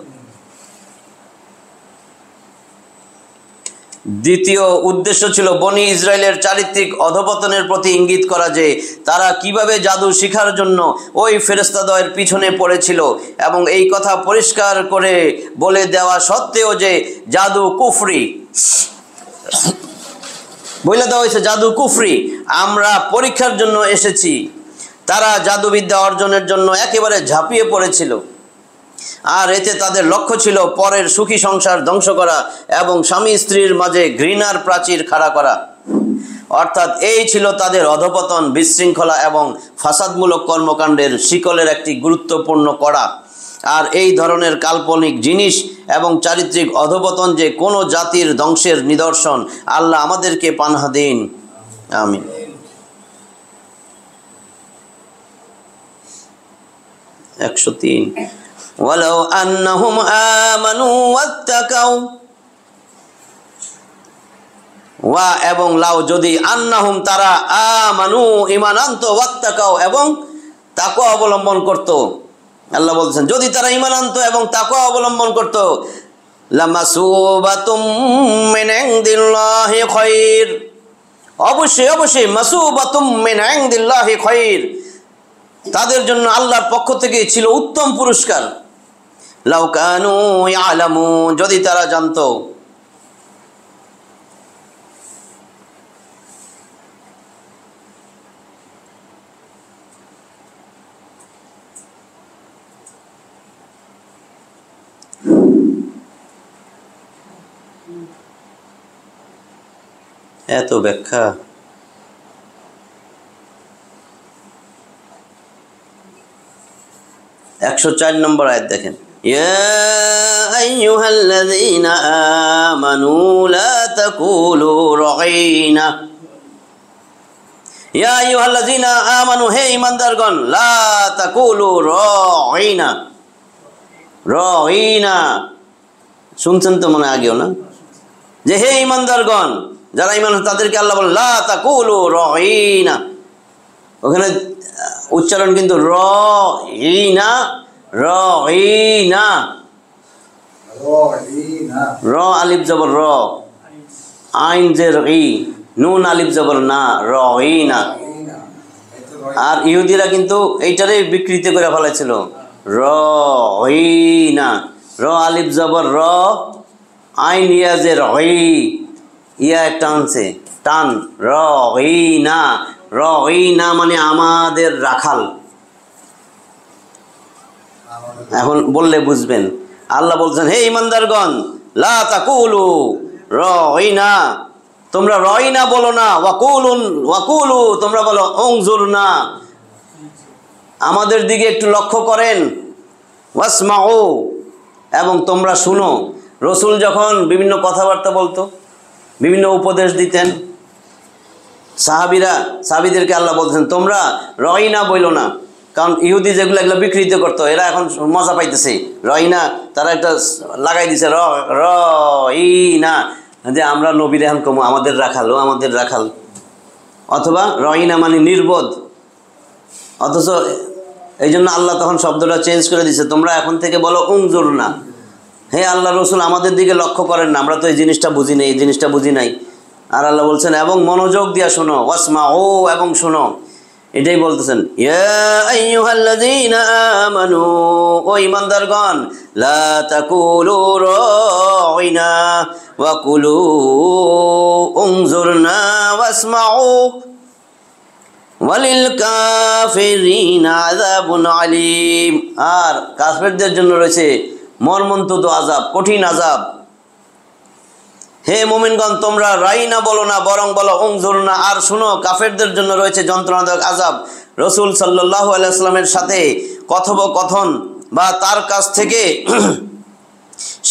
দ্বিতীয় উদ্দেশ্য ছিল বনি ইসরায়েলের চারিত্রিক অধপতনের প্রতি ইঙ্গিত করা, যে তারা কিভাবে জাদু শিখার জন্য ওই ফেরেশতাদ্বয়ের পিছনে পড়েছিল, এবং এই কথা পরিষ্কার করে বলে দেওয়া সত্ত্বেও যে জাদু কুফরি, বলে দেওয়া হয়েছে জাদু কুফরি, আমরা পরীক্ষার জন্য এসেছি। তারা জাদুবিদ্যা অর্জনের জন্য একেবারে ঝাঁপিয়ে পড়েছিল, আর এতে তাদের লক্ষ্য ছিল পরের সুখী সংসার ধ্বংস করা এবং স্বামী স্ত্রীর মাঝে ঘৃণার প্রাচীর খাড়া করা। অর্থাৎ এই ছিল তাদের অধপতন, বিশৃঙ্খলা এবং ফাসাদমূলক কর্মকাণ্ডের শিকলের একটি গুরুত্বপূর্ণ কড়া। আর এই ধরনের কাল্পনিক জিনিস এবং চারিত্রিক অধপতন যে কোনো জাতির ধ্বংসের নিদর্শন। আল্লাহ আমাদেরকে পানাহ দিন, আমিন। ওয়ালাউ আন্নাহুম আমানু ওয়াত্তাকাউ, ওয়া এবং লাউ যদি, আন্নাহুম তারা, আমানু ঈমান আনতো, ওয়াত্তাকাউ এবং তাকওয়া অবলম্বন করত। আল্লাহ বলছেন যদি তারা ঈমান আনতো এবং তাকওয়া অবলম্বন করত, লামাসুবাতুম মিন ইনদিল্লাহি খায়র, অবশ্যই অবশ্যই মাসুবাতুম মিন ইনদিল্লাহি খায়র, তাদের জন্য আল্লাহর পক্ষ থেকে ছিল উত্তম পুরস্কার। লাউ কানু ইয়ালামুন, যদি তারা জানতো। এত ব্যাখ্যা। 104 নম্বর আয়াত দেখেন, ইয়া আইয়ুহাল্লাযীনা আমানু লা তাকুলু রাঈনা। ইয়া আইয়ুহাল্লাযীনা আমানু, হে ঈমানদারগণ, লা তাকুলু রাঈনা। রাঈনা শুনছেন তো মনে আগেও না, যে হে ঈমানদারগণ, যারা ঈমান তাদেরকে আল্লাহ বলেন লা তাকুলু রাঈনা। ওখানে উচ্চারণ কিন্তু রাঈনা, রাঈনা। র আলিফ জবর র, আইন জের ই, নুন আলিফ জবর না, রাঈনা। আর ইহুদিরা কিন্তু এইটারে বিকৃত করে ফেলেছিল, রাঈনা। র আলিফ জবর র, আইন ইয়া জের ই, ইয়া একটা আনছে টান, রাঈনা। রাঈনা মানে আমাদের রাখাল। এখন বললে বুঝবেন। আল্লাহ বলছেন, হে ঈমানদারগণ, লা তাকুলু রাঈনা, তোমরা রাঈনা বলো না, ওয়াকুলু তোমরা বলো উনজুরনা, আমাদের দিকে একটু লক্ষ্য করেন, ওয়াসমাউ এবং তোমরা শুনো। রসুল যখন বিভিন্ন কথাবার্তা বলতো, বিভিন্ন উপদেশ দিতেন, সাহাবীদেরকে আল্লাহ বলছেন তোমরা রাঈনা বইলো না, কারণ ইহুদি যেগুলো এগুলো বিকৃত করতো, এরা এখন মজা পাইতেছে। রাঈনা তারা একটা লাগাই দিছে, রাঈনা, যে আমরা নবীর এখন কমো, আমাদের রাখাল, ও আমাদের রাখাল। অথবা রাঈনা মানে নির্বোধ। অথচ এই জন্য আল্লাহ তখন শব্দটা চেঞ্জ করে দিছে, তোমরা এখন থেকে বলো উনজুরনা, হে আল্লাহ রসুল আমাদের দিকে লক্ষ্য করেন না, আমরা তো এই জিনিসটা বুঝি নাই, এই জিনিসটা বুঝি নাই। আর আল্লাহ বলছেন এবং মনোযোগ দিয়া শোনো, ওয়াসমাউ এবং শোনো। এটাই বলতেছেন, ইয়া আইয়ুহাল্লাযীনা আমানু, ও ঈমানদারগণ, লা তাকুলু রাঈনা ওয়াকুলু উনজুরনা ওয়াসমাউ ওয়ালিল কাফিরিনা আযাবুন আলীম। আর কাফেরদের জন্য রয়েছে মর্মন্তুদ আযাব, কঠিন আযাব। হে মুমিনগণ, তোমরা রাঈনা বলো না, বরং বলো উনজুরনা, আর শুনো, কাফেরদের জন্য রয়েছে যন্ত্রণাদায়ক আযাব। রসুল সাল্লাল্লাহু আলাইহি ওয়াসাল্লামের সাথে কথোপকথন বা তার কাছ থেকে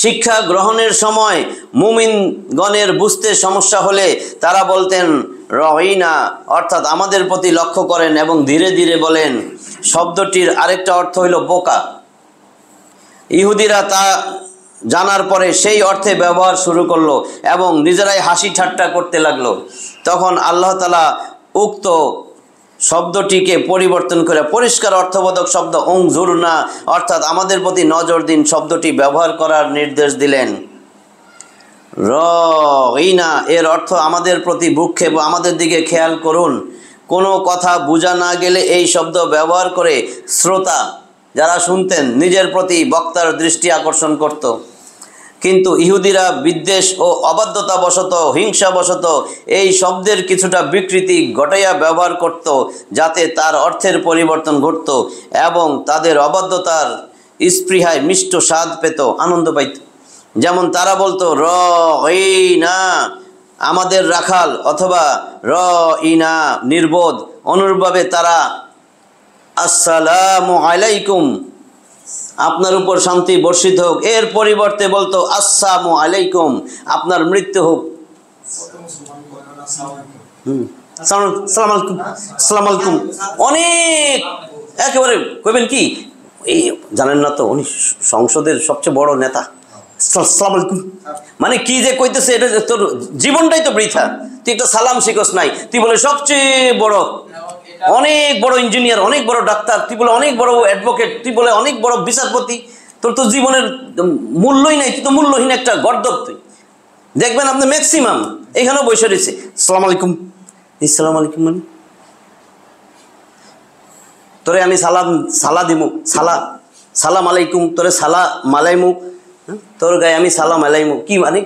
শিক্ষা গ্রহণের সময় মুমিনগণের বুঝতে সমস্যা হলে তারা বলতেন রাঈনা, অর্থাৎ আমাদের প্রতি লক্ষ্য করেন, এবং ধীরে ধীরে বলেন। শব্দটির আরেকটা অর্থ হইল বোকা। ইহুদিরা তা জানার পরে সেই অর্থে ব্যবহার শুরু করলো এবং নিজেরাই হাসি ঠাট্টা করতে লাগলো। তখন আল্লাহ তাআলা উক্ত শব্দটিকে পরিবর্তন করে পরিষ্কার অর্থবোধক শব্দ উনজুরনা, অর্থাৎ আমাদের প্রতি নজর দিন, শব্দটি ব্যবহার করার নির্দেশ দিলেন। রাঈনা এর অর্থ আমাদের প্রতি ভ্রুক্ষেপ, আমাদের দিকে খেয়াল করুন। কোনো কথা বোঝা না গেলে এই শব্দ ব্যবহার করে শ্রোতা যারা শুনতেন নিজের প্রতি বক্তার দৃষ্টি আকর্ষণ করত। কিন্তু ইহুদিরা বিদ্বেষ ও অবাধ্যতাবশত, হিংসাবশত এই শব্দের কিছুটা বিকৃতি ঘটাইয়া ব্যবহার করত, যাতে তার অর্থের পরিবর্তন ঘটত এবং তাদের অবাধ্যতার স্পৃহায় মিষ্ট স্বাদ পেত, আনন্দ পাইত। যেমন তারা বলতো রাঈনা, আমাদের রাখাল, অথবা রাঈনা, নির্বোধ। অনুরূপভাবে তারা আসসালামু আলাইকুম, আপনার উপর শান্তি বর্ষিত হোক, এর পরিবর্তে বলতো আসসালামু আলাইকুম, আপনার মৃত্যু হোক। সালাম আলাইকুম, সালাম আলাইকুম, অনেক একেবারে কইবেন কি, এই জানেন না তো উনি সংসদের সবচেয়ে বড় নেতা, সালাম আলাইকুম মানে কি যে কইতেছে, এটা তোর জীবনটাই তো বৃথা। তুই একটা সালাম শিখস নাই, তুই বলে সবচেয়ে বড়, অনেক বড় ইঞ্জিনিয়ার, অনেক বড় ডাক্তার, তুই বলে অনেক বড় অ্যাডভোকেট, তুই বলে অনেক বড় বিচারপতি, তোর তো জীবনের মূল্যই নাই, তুই তো মূল্যহীন একটা গর্দভ। তুই দেখবেন আপনি ম্যাক্সিমাম এখানেও বসে রয়েছে সালাম আলাইকুম, ইসলাম আলাইকুম মানে তোরে আমি সালা দিমু, সালাম আলাইকুম, তোরে মালাইমু, তোর গায়ে আমি সালাম আলাইমু। কি মানে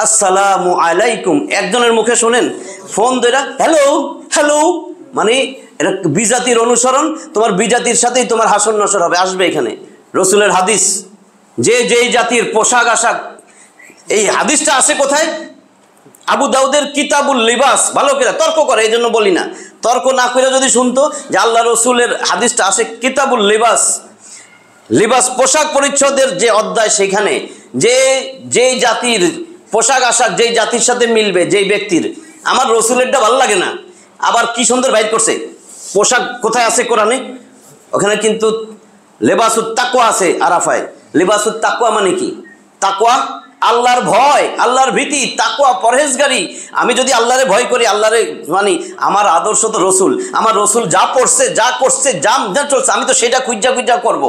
আসসালামু আলাইকুম? একজনের মুখে শোনেন, ফোন ধরে হ্যালো হ্যালো, মানে এটা বিজাতির অনুসরণ। তোমার বিজাতির সাথেই তোমার হাসর নসর হবে, আসবে এখানে। রসুলের হাদিস, যেই জাতির পোশাক আশাক, এই হাদিসটা আসে কোথায়? আবু দাউদের কিতাবুল লিবাস। ভালো করে তর্ক করে, এই জন্য বলি না, তর্ক না করে যদি শুনতো যে আল্লাহ রসুলের হাদিসটা আসে কিতাবুল লিবাস, লিবাস পোশাক পরিচ্ছদের যে অধ্যায়, সেখানে যেই জাতির পোশাক আশাক যেই জাতির সাথে মিলবে, যেই ব্যক্তির, আমার রসুলেরটা ভালো লাগে না, আবার কি সুন্দর বাইর করছে পোশাক। কোথায় আছে কোরআনে? ওখানে কিন্তু লেবাসুত তাকওয়া আছে আরাফায়। লেবাসুত তাকওয়া মানে কি? তাকওয়া আল্লাহর ভয়, আল্লাহর ভীতি, তাকওয়া পরহেজগারি। আমি যদি আল্লাহরে ভয় করি, আল্লাহরে মানি, আমার আদর্শ তো রসুল, আমার রসুল যা পড়ছে, যা করছে, যা চলছে, আমি তো সেটা খুঁজা করব।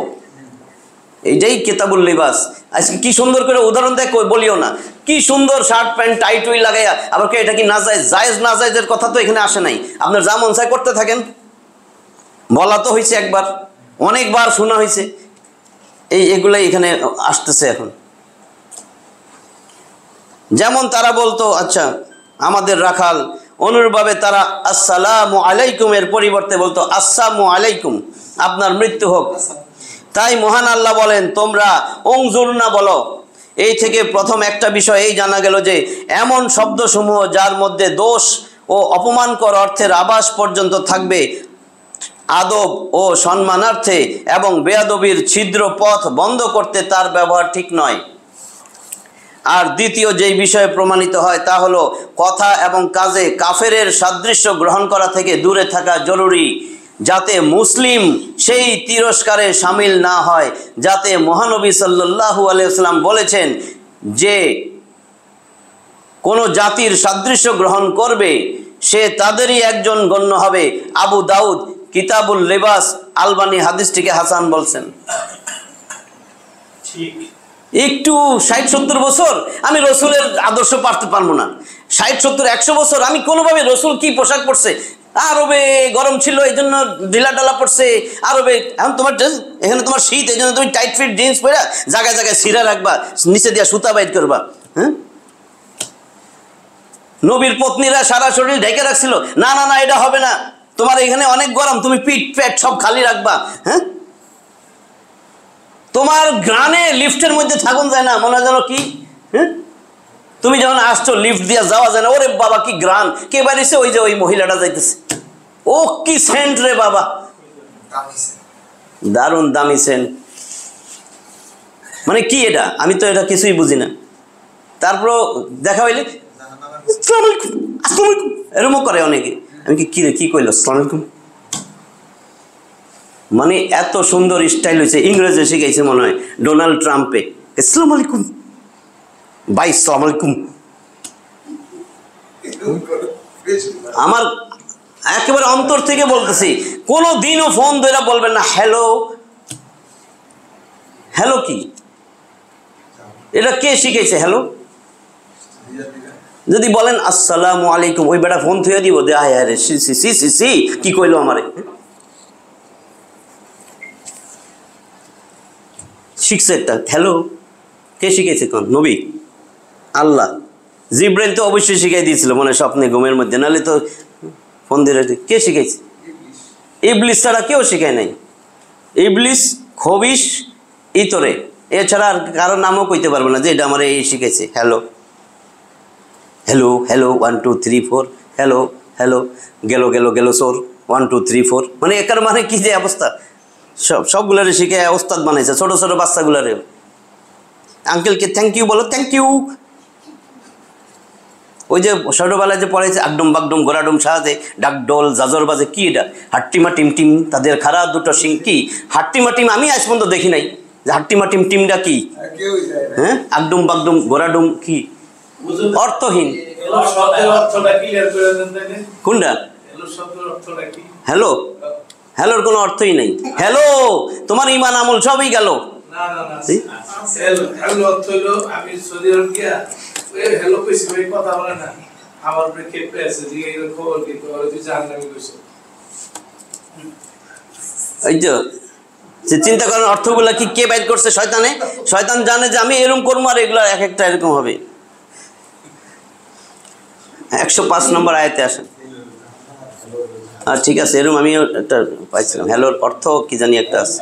এইটাই কিতাবুল লিবাস। আজকে কি সুন্দর করে উদাহরণ দেখ, বলিও না, কি সুন্দর শার্ট প্যান্ট টাই টুই লাগাইয়া, আবার কে এটা কি নাজায়েজ? জায়েজ নাজায়েজের কথা তো এখানে আসে নাই। আপনার যা মন চায় করতে থাকেন। বলা তো হয়েছে একবার, অনেকবার শোনা হয়েছে, এগুলাই এখানে আসতেছে এখন। যেমন তারা বলতো আচ্ছা আমাদের রাখাল, অনুরূপভাবে তারা আসসালামু আলাইকুম এর পরিবর্তে বলতো আসসালামু আলাইকুম, আপনার মৃত্যু হোক। তাই মহান আল্লাহ বলেন, তোমরা অংজুরনা বলো। এই থেকে প্রথম একটা বিষয় এই জানা গেল যে এমন শব্দসমূহ যার মধ্যে দোষ ও অপমানকর অর্থের আভাস পর্যন্ত থাকবে, আদব ও সম্মানার্থে এবং বেয়াদবির ছিদ্র পথ বন্ধ করতে তার ব্যবহার ঠিক নয়। আর দ্বিতীয় যেই বিষয়ে প্রমাণিত হয় তা হলো কথা এবং কাজে কাফেরের সাদৃশ্য গ্রহণ করা থেকে দূরে থাকা জরুরি, যাতে মুসলিম সেই তিরস্কারে সামিল না হয়। যাতে মহানবী সাল্লাল্লাহু আলাইহি ওয়াসাল্লাম বলেছেন যে কোনো জাতির সাদৃশ্য গ্রহণ করবে সে তাদেরই একজন গণ্য হবে। আবু দাউদ কিতাবুল লিবাস। আলবানী হাদিসটিকে হাসান বলছেন। একটু 60-70 বছর আমি রসুলের আদর্শ পারতে পারবো না। 60-70-100 বছর আমি কোনোভাবে রসুল কি পোশাক পরছে, আরবে গরম ছিল এই জন্য ঢিলা ডালা পড়ছে, আরবে এখন তোমার এখানে তোমার শীত, এই জন্য তুমি টাইট ফিট জিন্স পরে জায়গায় জায়গায় সিরা রাখবা, নিচে দিয়া সুতা বাইট করবা। হ্যাঁ, নবীর পত্নীরা সারা শরীর ঢেকে রাখছিল, না না না এটা হবে না, তোমার এখানে অনেক গরম, তুমি পিঠ পেট সব খালি রাখবা। হ্যাঁ, তোমার গ্রানে লিফটের মধ্যে থাকুন যায় না, মনে হয় যেন কি। হ্যাঁ, তুমি যখন আসছো লিফট দিয়ে যাওয়া যায় না, ওরে বাবা কি গ্রান, কে বাড়িছে? ওই যে ওই মহিলাটা যাইতেছে, ও কি সেন্ট রে বাবা, দারুণ দামি সেন্ট। মানে কি এটা, আমি তো এটা কিছুই বুঝি না। তারপর দেখা হইলে আসসালামু আলাইকুম, আসসালামু আলাইকুম এরকম করে অনেকে। আমি কি রে কি কইল আসসালামু আলাইকুম, মানে এত সুন্দর স্টাইল হয়েছে। ইংরেজি শিখাইছে মনে হয় ডোনাল্ড ট্রাম্পে, আসসালামু আলাইকুম ভাই, আসসালামু আলাইকুম। আমার একেবারে অন্তর থেকে বলতেছি, কোনো দিনও ফোন ধরে বলবেন না হ্যালো। হ্যালো কি, এটা কে শিখেছে হ্যালো? যদি বলেন আসসালামু আলাইকুম, ওই বেটা ফোন থুয়ে দিব, দে আয় রে সি সি সি সি সি কি কইলো আমারে। শিখছে একটা হ্যালো, কে শিখেছে? কোন নবী? আল্লাহ। জিব্রাইল তো অবশ্যই শিখাই দিয়েছিল মনে স্বপ্নে ঘুমের মধ্যে, নাহলে তো ফোন দিয়ে কে শিখাইছে? ইবলিস ছাড়া কেউ শিখায় নাই। ইবলিস, খবিশ, ইতরে, এছাড়া আর কারোর নামও কইতে পারবে না যে এটা আমার এই শিখেছে। Hello hello hello 1 2 3 4, hello hello, গেলো গেলো গেলো সোর 1 2 3 4, মানে একার মানে কি যে অবস্থা। সবগুলারে শিখে ওস্তাদ বানাইছে, ছোট ছোট বাচ্চাগুলারে। আঙ্কেলকে থ্যাংক ইউ বলো, থ্যাংক ইউ। ওই যে ছোটবেলায় যে পড়াইছে আগডুম বাগডুম গোড়াডুম সাহায্যে ডাকডোল জাজর বাজে, কি এটা? হাট্টিমা টিম টিম তাদের খারাপ দুটো সিং, কি হাট্টিমা টিম? আমি আজ পর্যন্ত দেখি নাই যে হাট্টিমা টিম টিমটা কি। হ্যাঁ, আগডুম বাগডুম গোড়াডুম কি অর্থহীন। কোনটা হ্যালো? হ্যালোর কোনো অর্থই নেই। হ্যালো, তোমার ইমান আমল সবই গেল। এই যে চিন্তা করেন অর্থগুলা কি কে বাইর করছে? শয়তানে। শয়তান জানে যে আমি এরকম করবো আর এগুলো এক একটা এরকম হবে। 105 নম্বর আয়াতে আসেন। আর ঠিক আছে, এরকম আমিও একটা পাইছিলাম। হ্যালোর অর্থ কি জানি একটা আছে।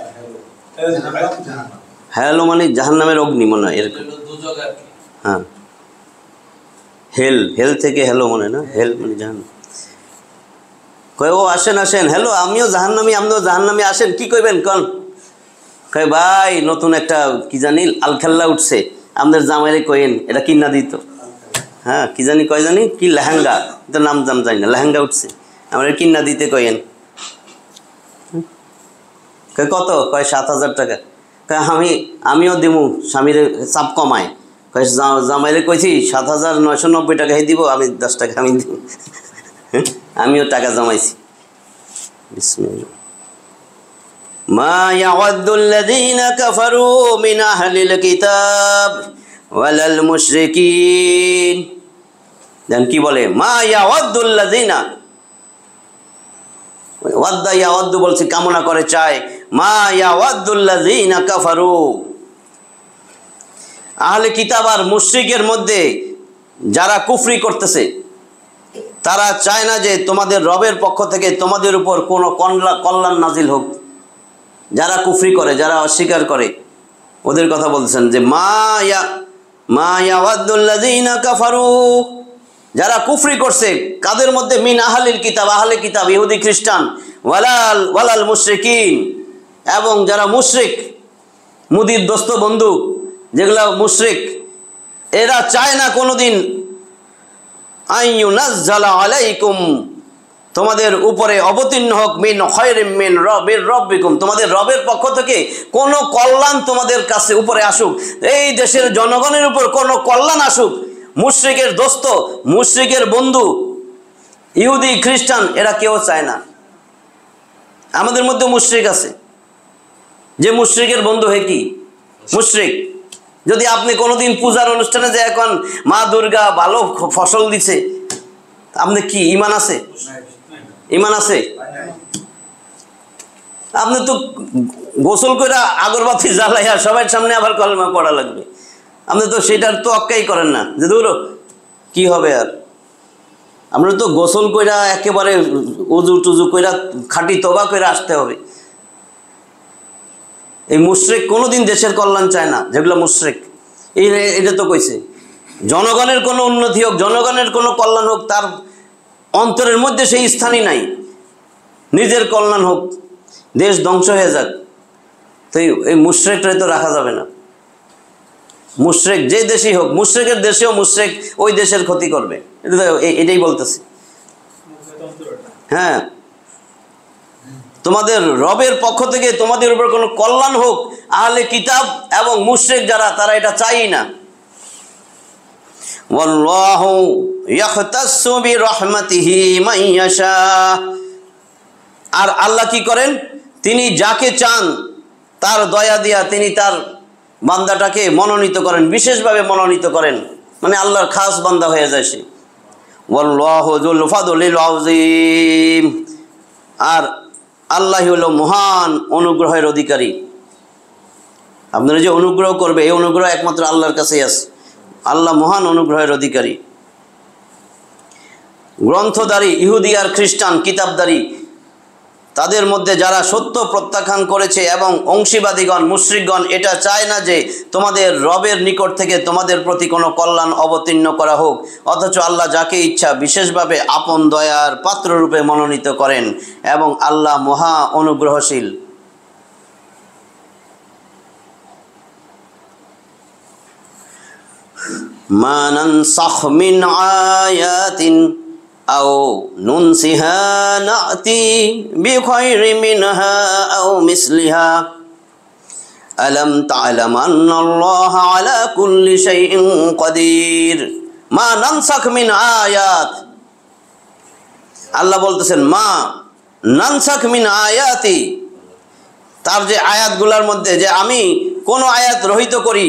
হ্যালো মানে জাহান্নামের অগ্নি মনে হয় এরকম। হ্যাঁ, হেল, হেল থেকে হ্যালো মনে না, হেল মানে জাহান্নাম। কয় ও আসেন আসেন, হ্যালো আমিও জাহান্নামী, আপনিও জাহান্নামী, আসেন কি কইবেন কন? কয় ভাই নতুন একটা কি জানি আল খেল্লা উঠছে, আমাদের জামাইরে কইেন এটা কিনা দিত। হ্যাঁ, কি জানি কয় জানি কি লেহেঙ্গা, এটা নাম জাম জানি না, লেহেঙ্গা উঠছে, আমরা কিনা দিতে কইেন। কয় কত? কয় 7,000 টাকা। কয় আমিও দিমু, স্বামীর চাপ কমায়। কয় জামাইরে কইছি 7,990 টাকা দিব, আমি 10 টাকা আমি দিব। আমিও টাকা জমাইছি। বিসমিল্লাহ। মা ইয়াওয়াদ্দুল্লাযীনা কাফারু মিন আহলিল কিতাব ওয়ালাল মুশরিকিন। দেন কি বলে? মা ইয়াওয়াদ্দুল্লাযীনা, ওয়াদ্দা ইয়াওয়াদ্দু বলছে কামনা করে, চায়। মা ইয়াওয়াদ্দুল্লাযীনা কাফারু, আহলে কিতাব আর মুশরিকের মধ্যে যারা কুফরি করতেছে তারা চায় না যে তোমাদের রবের পক্ষ থেকে তোমাদের উপর কোনো কল্যাণ নাজিল হোক। যারা কুফরি করে, যারা অস্বীকার করে, ওদের কথা বলছেন যে মা ইয়াওয়াদ্দুল্লাযীনা কাফারু, যারা কুফরি করছে কাদের মধ্যে? মিন আহলিল কিতাব, আহলে কিতাব ইহুদি খ্রিস্টান, ওয়ালাল মুশরিকিন, এবং যারা মুশরিক, মুদির দোস্ত বন্ধু যেগুলা মুশরিক, এরা চায় না কোনোদিন আইয়ুনাজ্জালা আলাইকুম, তোমাদের উপরে অবতীর্ণ হোক, মিন খায়রিম মিন রাব্বিকুম, তোমাদের রবের পক্ষ থেকে কোনো কল্যাণ তোমাদের কাছে উপরে আসুক, এই দেশের জনগণের উপর কোনো কল্যাণ আসুক। মুশরিকের দোস্ত, মুশরিকের বন্ধু, ইহুদি খ্রিস্টান, এরা কেউ চায় না। আমাদের মধ্যে মুশরিক আছে, যে মুশরিকের বন্ধু হয় কি মুশরিক। যদি আপনি কোনোদিন পূজার অনুষ্ঠানে যে এখন মা দুর্গা ভালো ফসল দিছে, আপনি কি ঈমান আছে? ঈমান আছে? আপনি তো গোসল করে আগরবাতি জ্বালাইয়া সবার সামনে আবার কলমা পড়া লাগবে। আপনি তো সেটার তো অক্কাই করেন না যে দূর কি হবে। আর আমরা তো গোসল কইরা একেবারে উজু টুজু কইরা খাঁটি তওবা কইরা আসতে হবে। এই মুশরিক কোনোদিন দেশের কল্যাণ চায় না, যেগুলো মুশরিক। এটা তো কইছে জনগণের কোনো উন্নতি হোক, জনগণের কোনো কল্যাণ হোক, তার অন্তরের মধ্যে সেই স্থানই নাই। নিজের কল্যাণ হোক, দেশ ধ্বংস হয়ে যাক, তো এই মুশরিকটাই তো রাখা যাবে না। মুশরিক যে দেশেই হোক, মুশরিকের দেশেও মুশরিক ওই দেশের ক্ষতি করবে, এটাই বলতেছি। হ্যাঁ, তোমাদের রবের পক্ষ থেকে তোমাদের উপর কোনো কল্যাণ হোক, আহলে কিতাব এবং মুশরিক যারা, তারা এটা চাই না। ওয়াল্লাহু ইয়াখতাসসু বিরহমাতিহি মান ইয়াশা, আর আল্লাহ কি করেন? তিনি যাকে চান তার দয়া দিয়া তিনি তার বান্দাটাকে মনোনীত করেন, বিশেষভাবে মনোনীত করেন, মানে আল্লাহর খাস বান্দা হয়ে যায় সে। ওয়াল্লাহু যুল ফাদলিল আযীম, আর আল্লাহ হলো মহান অনুগ্রহের অধিকারী। আপনারা যে অনুগ্রহ করবে, এই অনুগ্রহ একমাত্র আল্লাহর কাছেই আছে। আল্লাহ মহান অনুগ্রহের অধিকারী। গ্রন্থধারী ইহুদি আর খ্রিস্টান, কিতাবধারী, তাদের মধ্যে যারা সত্য প্রত্যাখ্যান করেছে এবং অংশীবাদীগণ, মুশরিকগণ, এটা চায় না যে তোমাদের রবের নিকট থেকে তোমাদের প্রতি কোনো কল্যাণ অবতীর্ণ করা হোক, অথচ আল্লাহ যাকে ইচ্ছা বিশেষভাবে আপন দয়ার পাত্ররূপে মনোনীত করেন, এবং আল্লাহ মহা অনুগ্রহশীল। মা নানসাখ মিন আয়াতিন আও নুনসিহা নাতি বিখায়রি মিনহা আও মিসলিহা আলাম তা'লাম আন্নাল্লাহা আলা কুল্লি শাইইন কাদির। মা নানসাখ মিন আয়াত, আল্লাহ বলতেছেন মা নানসাখ মিন আয়াতি, তার যে আয়াতগুলোর মধ্যে যে আমি কোন আয়াত রহিত করি,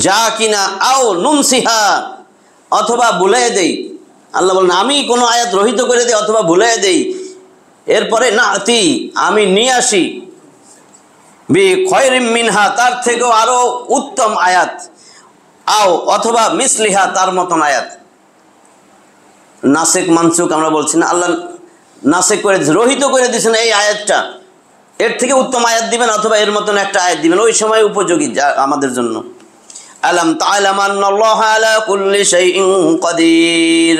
যা কিনা আও নুনসিহা, অথবা ভুলিয়ে দেই। আল্লাহ বলেন আমি কোনো আয়াত রহিত করে দেই অথবা ভুলিয়ে দেই, এরপরে নাতি আমি নিয়ে আসি বি খয়রিম মিনহা তার থেকেও আরো উত্তম আয়াত, আও অথবা মিসলিহা তার মতন আয়াত। নাসেক মানসুক আমরা বলছি না, আল্লাহ নাসেক করে রহিত করে দিয়েছেন এই আয়াতটা, এর থেকে উত্তম আয়াত দিবেন অথবা এর মতন একটা আয়াত দিবেন, ওই সময় উপযোগী যা আমাদের জন্য। আলাম তা'লাম আন্নাল্লাহা আলা কুল্লি শাইইন কাদির,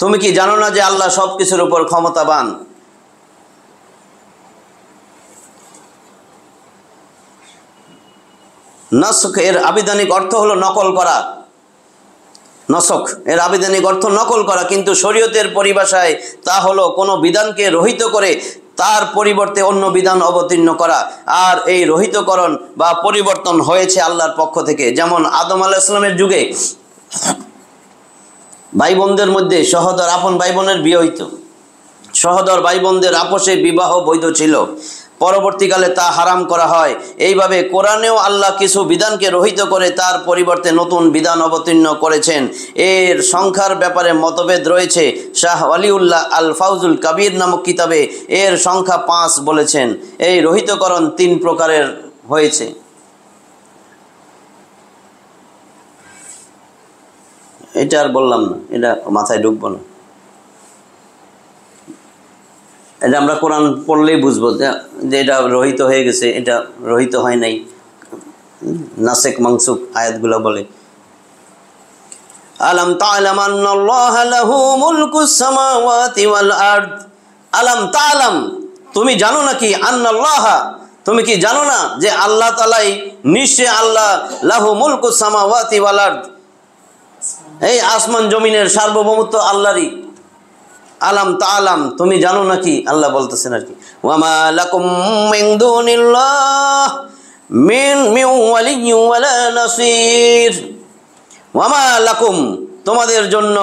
তুমি কি জানো না যে আল্লাহ সব কিছুর উপর ক্ষমতাবান। নাসখ এর আবিধানিক অর্থ হলো নকল করা, নসখ এর আবিধানিক অর্থ নকল করা, কিন্তু শরীয়তের পরিভাষায় তা হলো কোনো বিধানকে রহিত করে তার পরিবর্তে অন্য বিধান অবতীর্ণ করা। আর এই রহিতকরণ বা পরিবর্তন হয়েছে আল্লাহর পক্ষ থেকে। যেমন আদম আলাইহিস সালামের যুগে ভাই বোনদের মধ্যে সহোদর আপন ভাই বোনের বিয়ে হইত, সহোদর ভাই বোনদের আপোষে বিবাহ বৈধ ছিল, পরবর্তীকালে তা হারাম করা হয়। এইভাবে কোরআনেও আল্লাহ কিছু বিধানকে রহিত করে তার পরিবর্তে নতুন বিধান অবতীর্ণ করেছেন। এর সংখ্যার ব্যাপারে মতভেদ রয়েছে। শাহ ওয়ালিউল্লাহ আল ফাউজুল কাবির নামক কিতাবে এর সংখ্যা 5 বলেছেন। এই রহিতকরণ 3 প্রকারের হয়েছে। এটা আর বললাম না, এটা মাথায় ঢুকবো না, এটা আমরা কোরআন পড়লেই বুঝবো যে এটা রহিত হয়ে গেছে, এটা রহিত হয় নাই। নাসেক মানসুখ আয়াতগুলো বলে আলাম তা'লাম আন্নাল্লাহা লাহু মুলকুস সামাওয়াতি ওয়াল আরদ, আলাম তা'লাম তুমি জানো নাকি, আন্নাল্লাহা তুমি কি জানো না যে আল্লাহ তাআলাই, নিশ্চয় আল্লাহ, লাহু মুলকুস সামাওয়াতি ওয়াল আরদ এই আসমান জমিনের সার্বভৌমত্ব আল্লাহরই। আলাম তা'লাম তুমি জানো নাকি, আল্লাহ বলতেছেন আর কি, ওয়ামা লাকুম মিন দুনিল্লাহ মিন ওয়ালিয়্যিন ওয়ালা নাসির, ওয়ামা লাকুম তোমাদের জন্য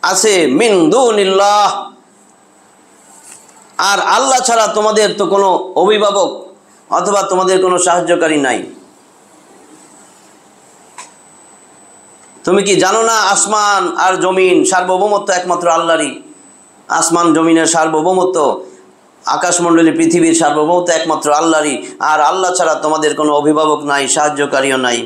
আছে মিন দুনিল্লাহ, আর আল্লাহ ছাড়া তোমাদের তো কোনো অভিভাবক অথবা তোমাদের কোনো সাহায্যকারী নাই। তুমি কি জানো না আসমান আর জমিন সার্বভৌমত্ব একমাত্র আল্লাহরই। আসমান জমিনের সার্বভৌমত্ব, আকাশমণ্ডলী পৃথিবীর সার্বভৌমত্ব একমাত্র আল্লাহরই, আর আল্লাহ ছাড়া তোমাদের কোনো অভিভাবক নাই, সাহায্যকারীও নাই।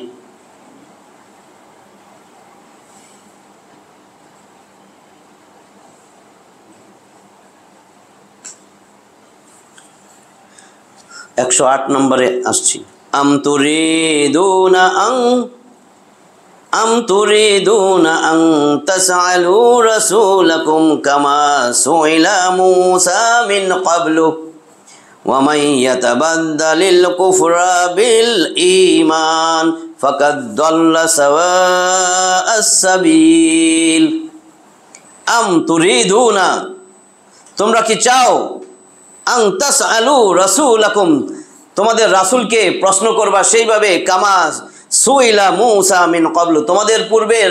একশো 8 নম্বরে আসছি। আম তুরিদুনা আন তাসআলু রাসূলাকুম কামা সুইলা মূসা মিন ক্বাবলু ওয়া মান ইয়াতাবাদ্দালিল কুফরা বিল ঈমান ফাকাদ দাল্লা সাওয়াআস সাবিল। আম তুরিদুনা তোমরা কি চাও, আন তাসআলু রাসূলাকুম তোমাদের রাসূলকে প্রশ্ন করবা সেইভাবে, কামা সুইলা মূসা মিন ক্বাবলু তোমাদের পূর্বের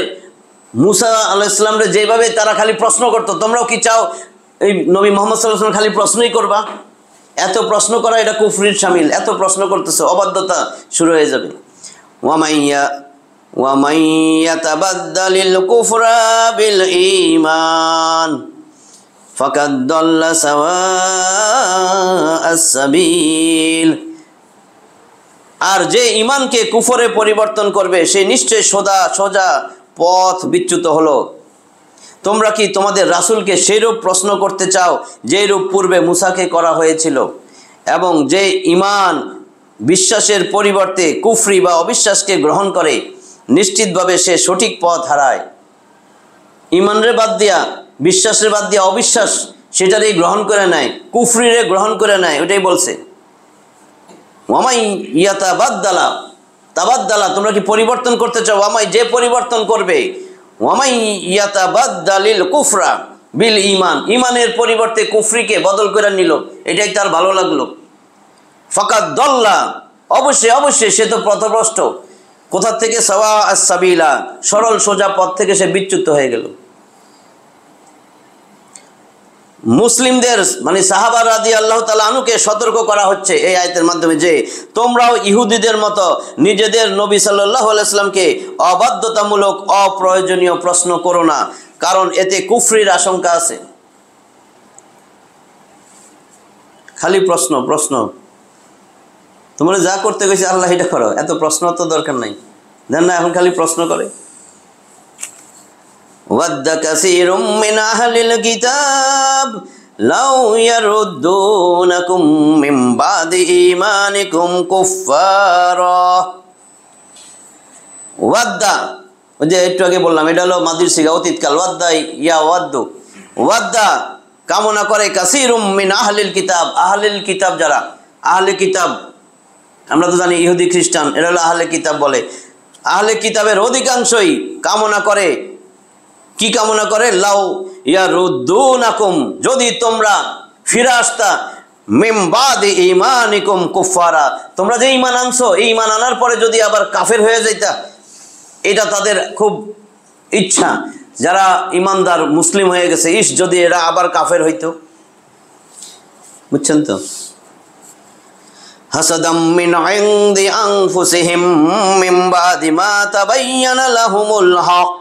মূসা আলাইহিস সালামরে যেভাবে তারা খালি প্রশ্ন করতো, তোমরাও কি চাও এই নবী মুহাম্মদ সাল্লাল্লাহু আলাইহি ওয়াসাল্লাম খালি প্রশ্নই করবা? এত প্রশ্ন করা এটা কুফরির শামিল, এত প্রশ্ন করতেছে, অবাধ্যতা শুরু হয়ে যাবে। ওয়া মান ইয়াতাবাদ্দালিল কুফরা বিল ঈমান ফাকাদ দাল্লা সাওয়াআস সাবিল। আর যে ইমানকে কুফরে পরিবর্তন করবে সে নিশ্চয় সোজা পথ বিচ্যুত হলো। তোমরা কি তোমাদের রাসূলকে সেইরূপ প্রশ্ন করতে চাও যেরূপ পূর্বে মূসাকে করা হয়েছিল? এবং যে ইমান বিশ্বাসের পরিবর্তে কুফরি বা অবিশ্বাসকে গ্রহণ করে নিশ্চিতভাবে সে সঠিক পথ হারায়। ইমানরে বাদ দিয়া, বিশ্বাসের বাদ দিয়া অবিশ্বাস সেটারই গ্রহণ করে নেয়, কুফরিরে গ্রহণ করে নেয়, ওটাই বলছে। ওয়ামাই তাবাদ্দালা তোমরা কি পরিবর্তন করতে চাও? ওয়ামাই যে পরিবর্তন করবে, ওয়ামাই ইয়াতাবাদ্দালিল কুফরা বিল ঈমান ঈমানের পরিবর্তে কুফরিকে বদল করে নিল, এটাই তার ভালো লাগলো। ফাকাদ দাল্লা অবশ্যই সে তো পথভ্রষ্ট। কোথা থেকে? সাওয়াআস সাবিলা সরল সোজা পথ থেকে সে বিচ্যুত হয়ে গেল। মুসলিমদের মানে সাহাবা রাদিয়াল্লাহু তাআলা আনহুকে সতর্ক করা হচ্ছে এই আয়াতের মাধ্যমে যে তোমরাও ইহুদিদের মতো নিজেদের নবী সাল্লাল্লাহু আলাইহি ওয়াসাল্লামকে অবাধ্যতামূলক অপ্রয়োজনীয় প্রশ্ন করো না, কারণ এতে কুফরির আশঙ্কা আছে। খালি প্রশ্ন প্রশ্ন। তোমরা যা করতে গেছে আল্লাহ এটা করো, এত প্রশ্ন তো দরকার নাই। জান না, এখন খালি প্রশ্ন করে। ওয়াদ্দা কাসীরুম মিন আহলিল কিতাব লাউ ইয়ারুদ্দুনাকুম মিন বাদি ঈমানিকুম কুফফারা। ওয়াদ্দা, ওই যে একটু আগে বললাম, এটা হলো মাদির সিগা, অতীতকাল। ওয়াদ্দা ইয়া ওয়াদ্দু, ওয়াদ্দা কামনা করে, কাসীরুম মিন আহলিল কিতাব, আহলিল কিতাব যারা, আহলে কিতাব আমরা তো জানি ইহুদি খ্রিস্টান, এরা হলো আহলে কিতাব বলে। আহলে কিতাবের অধিকাংশই কামনা করে, কি কামনা করে? লাউ ইয়ারুদ্দুনাকুম, যদি তোমরা ফিরে আসতা, মিন বাদি ঈমানিকুম কুফফারা, তোমরা যে ঈমান আনছো, এই ঈমান আনার পরে যদি আবার কাফের হয়ে যাইতা, এটা তাদের খুব ইচ্ছা। যারা ইমানদার মুসলিম হয়ে গেছে, যদি এরা আবার কাফের হইতো। বুঝছেন তো? হাসাদাম মিন ইনদি আনফুসিহিম মিন বাদি মা তাবায়্যানা লাহুমুল হক,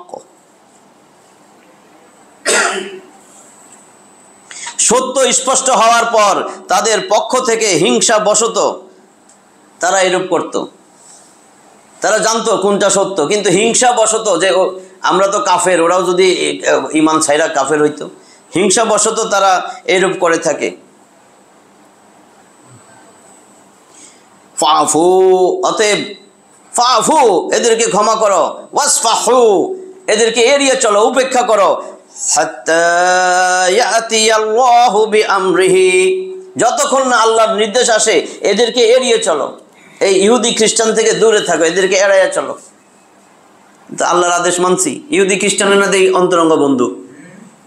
সত্য স্পষ্ট হওয়ার পর তাদের পক্ষ থেকে হিংসা বশত তারা এরূপ করত। তারা জানতো কোনটা সত্য, কিন্তু হিংসা বশত, যে আমরা তো কাফের, ওরাও যদি ঈমান ছাইরা কাফের হইতো, হিংসা বশত তারা এরূপ করে থাকে। ফাফু, অতএব ফাফু, এদেরকে ক্ষমা করো। ওয়াসফাহু, এদেরকে এড়িয়ে চলো, উপেক্ষা করো। হাত্তা ইয়াতিয়াল্লাহু বিআমরিহি, যতক্ষণ না আল্লাহর নির্দেশ আসে এদেরকে এড়িয়ে চলো। এই ইহুদি খ্রিস্টান থেকে দূরে থাকো, এদেরকে এড়াইয়া চলো। তো আল্লাহর আদেশ মানছি। ইহুদি খ্রিস্টানের না দেই অন্তরঙ্গ বন্ধু,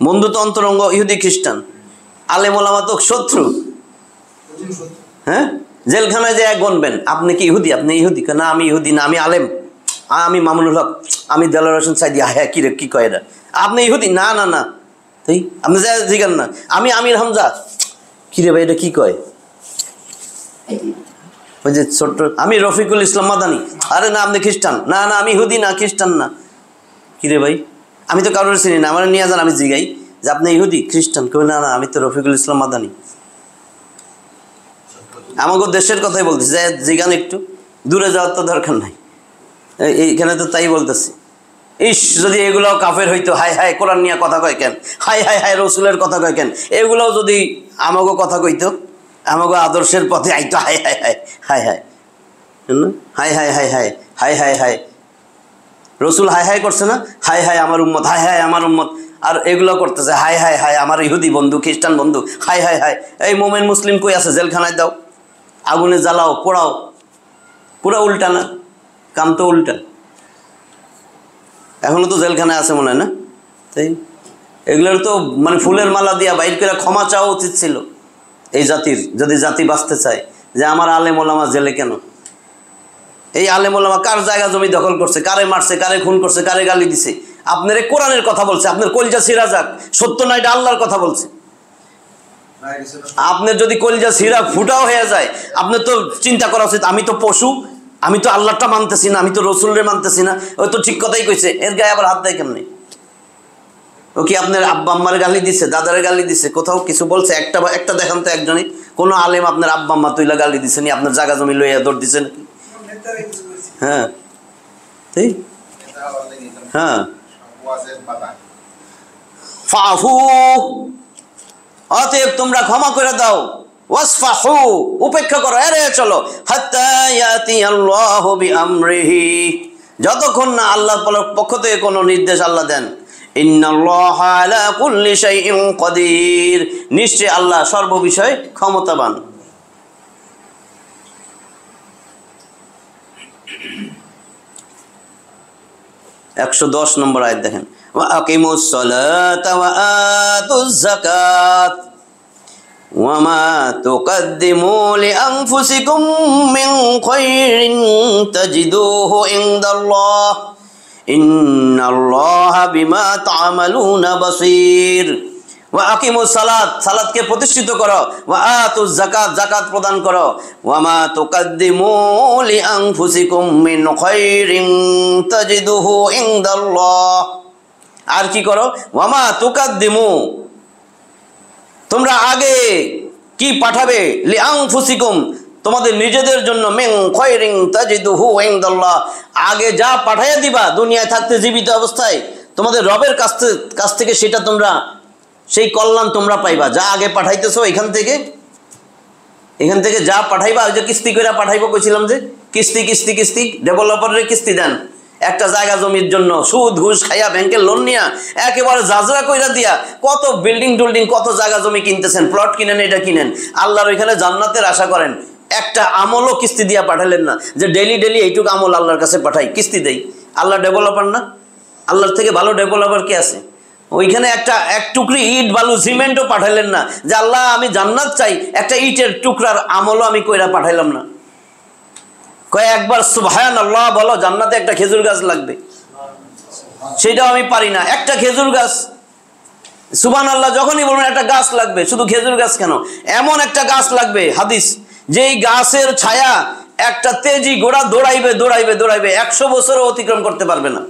বন্ধু তো অন্তরঙ্গ ইহুদি খ্রিস্টান, আলেম ওলামা তো শত্রু। হ্যাঁ, জেলখানায় যে গণবেন, আপনি কি ইহুদি? আপনি ইহুদি? না আমি ইহুদি না, আমি আলেম, আমি মামুনুল হক, আমি দেলোয়ার হোসেন সাইদি। হ্যাঁ, কি রে, কি কয় এরা? আপনি ইহুদি? না না না। তাই আপনি যা জিগান না, আমি আমির হামজা। কি রে ভাই, এটা কি কয়? ওই যে ছোট্ট, আমি রফিকুল ইসলাম মাদানি। আরে না, আপনি খ্রিস্টান? না না, আমি ইহুদি না, খ্রিস্টান না। কি রে ভাই, আমি তো কারোর চিনি না, আমার নিয়ে যান, আমি জিগাই যে আপনি ইহুদি খ্রিস্টান? কেউ না না, আমি তো রফিকুল ইসলাম মাদানি। আমাকে দেশের কথাই বলতেছি, যে জিগান, একটু দূরে যাওয়ার তো দরকার নাই, এইখানে তো তাই বলতেছি। ইস, যদি এগুলাও কাফের হইতো, হায় হায় কোরআন নিয়ে কথা কয় কেন, হায় হায় হায় রসুলের কথা কয় কেন, এগুলাও যদি আমাকে কথা কইতো, আমাকে আদর্শের পথে আইতো, হায় হায় হায় হায় হায় হায় হায় হায় হায় হায় হায় হায়, রসুল হায় হায় করছে না, হায় হায় আমার উম্মত, হায় হায় আমার উম্মত। আর এগুলো করতেছে, হায় হায় হায় আমার ইহুদি বন্ধু, খ্রিস্টান বন্ধু, হায় হায় হায়। এই মোমেন মুসলিম কই আছে? জেলখানায় দাও, আগুনে জ্বালাও, পোড়াও। পুরা উল্টা না, কাম তো উল্টা। এখনো তো জেলখানায় আছে মনে হয় না? তাই এগুলোর তো মানে ফুলের মালা দিয়া বাইর করে ক্ষমা চাওয়া উচিত ছিল এই জাতির, যদি জাতি বাঁচতে চায়। যে আমার আলেম ওলামা জেলে কেন? এই আলেম ওলামা কার জায়গা জমি দখল করছে, কারে মারছে, কারে খুন করছে, কারে গালি দিছে? আপনার কোরআনের কথা বলছে, আপনার কলজা ছিঁড়া যাক, সত্য না এটা আল্লাহর কথা বলছে। আপনার যদি কলজা ছিঁড়া ফুটাও হয়ে যায়, আপনার তো চিন্তা করা উচিত, আমি তো পশু, আমি তো আল্লাহটা মানতেছি না, আমি তো রসুলরে মানতেছি না। ওই তো ঠিক কথাই কইছে, এর গায়ে আবার হাত দেয় কেমনি? ও কি আপনার আব্বা আম্মার গালি দিছে, দাদারে গালি দিছে, কোথাও কিছু বলছে? একটা দেখান তো একজনই, কোনো আলেম আপনার আব্বা আম্মা তুইলা গালি দিছে নি? আপনার জায়গা জমি লইয়া দৌড় দিছে নাকি? হ্যাঁ, তাই হ্যাঁ। ফাফু, অতএব তোমরা ক্ষমা করে দাও। ওয়াসফাহু, উপেক্ষা করো, এড়িয়ে চলো। হাত্তা ইয়াতিয়াল্লাহু বিআমরিহি, যতক্ষণ না আল্লাহর পক্ষ থেকে কোনো নির্দেশ আল্লাহ দেন। ইন্নাল্লাহা আলা কুল্লি শাইইন কাদির, নিশ্চয় আল্লাহ সর্ববিষয়ে ক্ষমতাবান। একশো 10 নম্বর আয়াত দেখেন। ওয়া আকিমুস সালাতা ওয়া আতুজ যাকাত ওয়া মা তুকদ্দিমু লিআনফুসিকুম মিন খায়রিন তাজিদুহু ইনদাল্লাহ ইন্নাল্লাহা বিমা তা'মালুনা বাসীর। ওয়া আকিমুস সালাত, সালাতকে প্রতিষ্ঠিত করো। ওয়া আতুজ যাকাত, যাকাত প্রদান করো। ওয়া মা তুকদ্দিমু লিআনফুসিকুম মিন খায়রিন তাজিদুহু ইনদাল্লাহ, আর কি করো? ওয়া মা তুকদ্দিমু, তোমরা আগে কি পাঠাবে? লিআনফুসিকুম, তোমাদের নিজেদের জন্য, মিন খায়রিন তাজিদুহু ইনদাল্লাহ, আগে যা পাঠাইয়া দিবা দুনিয়ায় থাকতে জীবিত অবস্থায় তোমাদের রবের কাছ থেকে সেটা তোমরা, সেই কল্যাণ তোমরা পাইবা। যা আগে পাঠাইতেছো এখান থেকে যা পাঠাইবা, ওই যে কিস্তি করে পাঠাইবো কইছিলাম, যে কিস্তি কিস্তি কিস্তি, ডেভেলপারের কিস্তি দেন একটা জায়গা জমির জন্য, সুদ ঘুষ খাইয়া ব্যাংকের লোন নিয়া একেবারে জাজরা কইরা দিয়া কত বিল্ডিং টুল্ডিং, কত জায়গা জমি কিনতেছেন, প্লট কিনেন, এটা কিনেন, আল্লাহর ওইখানে জান্নাতের আশা করেন। একটা আমলও কিস্তি দিয়া পাঠালেন না, যে ডেলি ডেলি এইটুকু আমল আল্লাহর কাছে পাঠাই, কিস্তি দেই। আল্লাহ ডেভেলপার না? আল্লাহর থেকে ভালো ডেভেলপার কে আছে? ওইখানে এক টুকরি ইট বালু সিমেন্টও পাঠাইলেন না, যে আল্লাহ আমি জান্নাত চাই, একটা ইটের টুকরার আমলও আমি কইরা পাঠাইলাম না। কয় একবার সুবহানাল্লাহ বলো, জান্নাতে একটা খেজুর গাছ লাগবে, সেটাও আমি পারি না। একটা খেজুর গাছ, সুবহানাল্লাহ যখনই বলবেন একটা গাছ লাগবে, শুধু খেজুর গাছ কেন, এমন একটা গাছ লাগবে, হাদিস, যেই গাছের ছায়া একটা তেজি ঘোড়া দৌড়াইবে দৌড়াইবে দৌড়াইবে 100 বছরও অতিক্রম করতে পারবে না।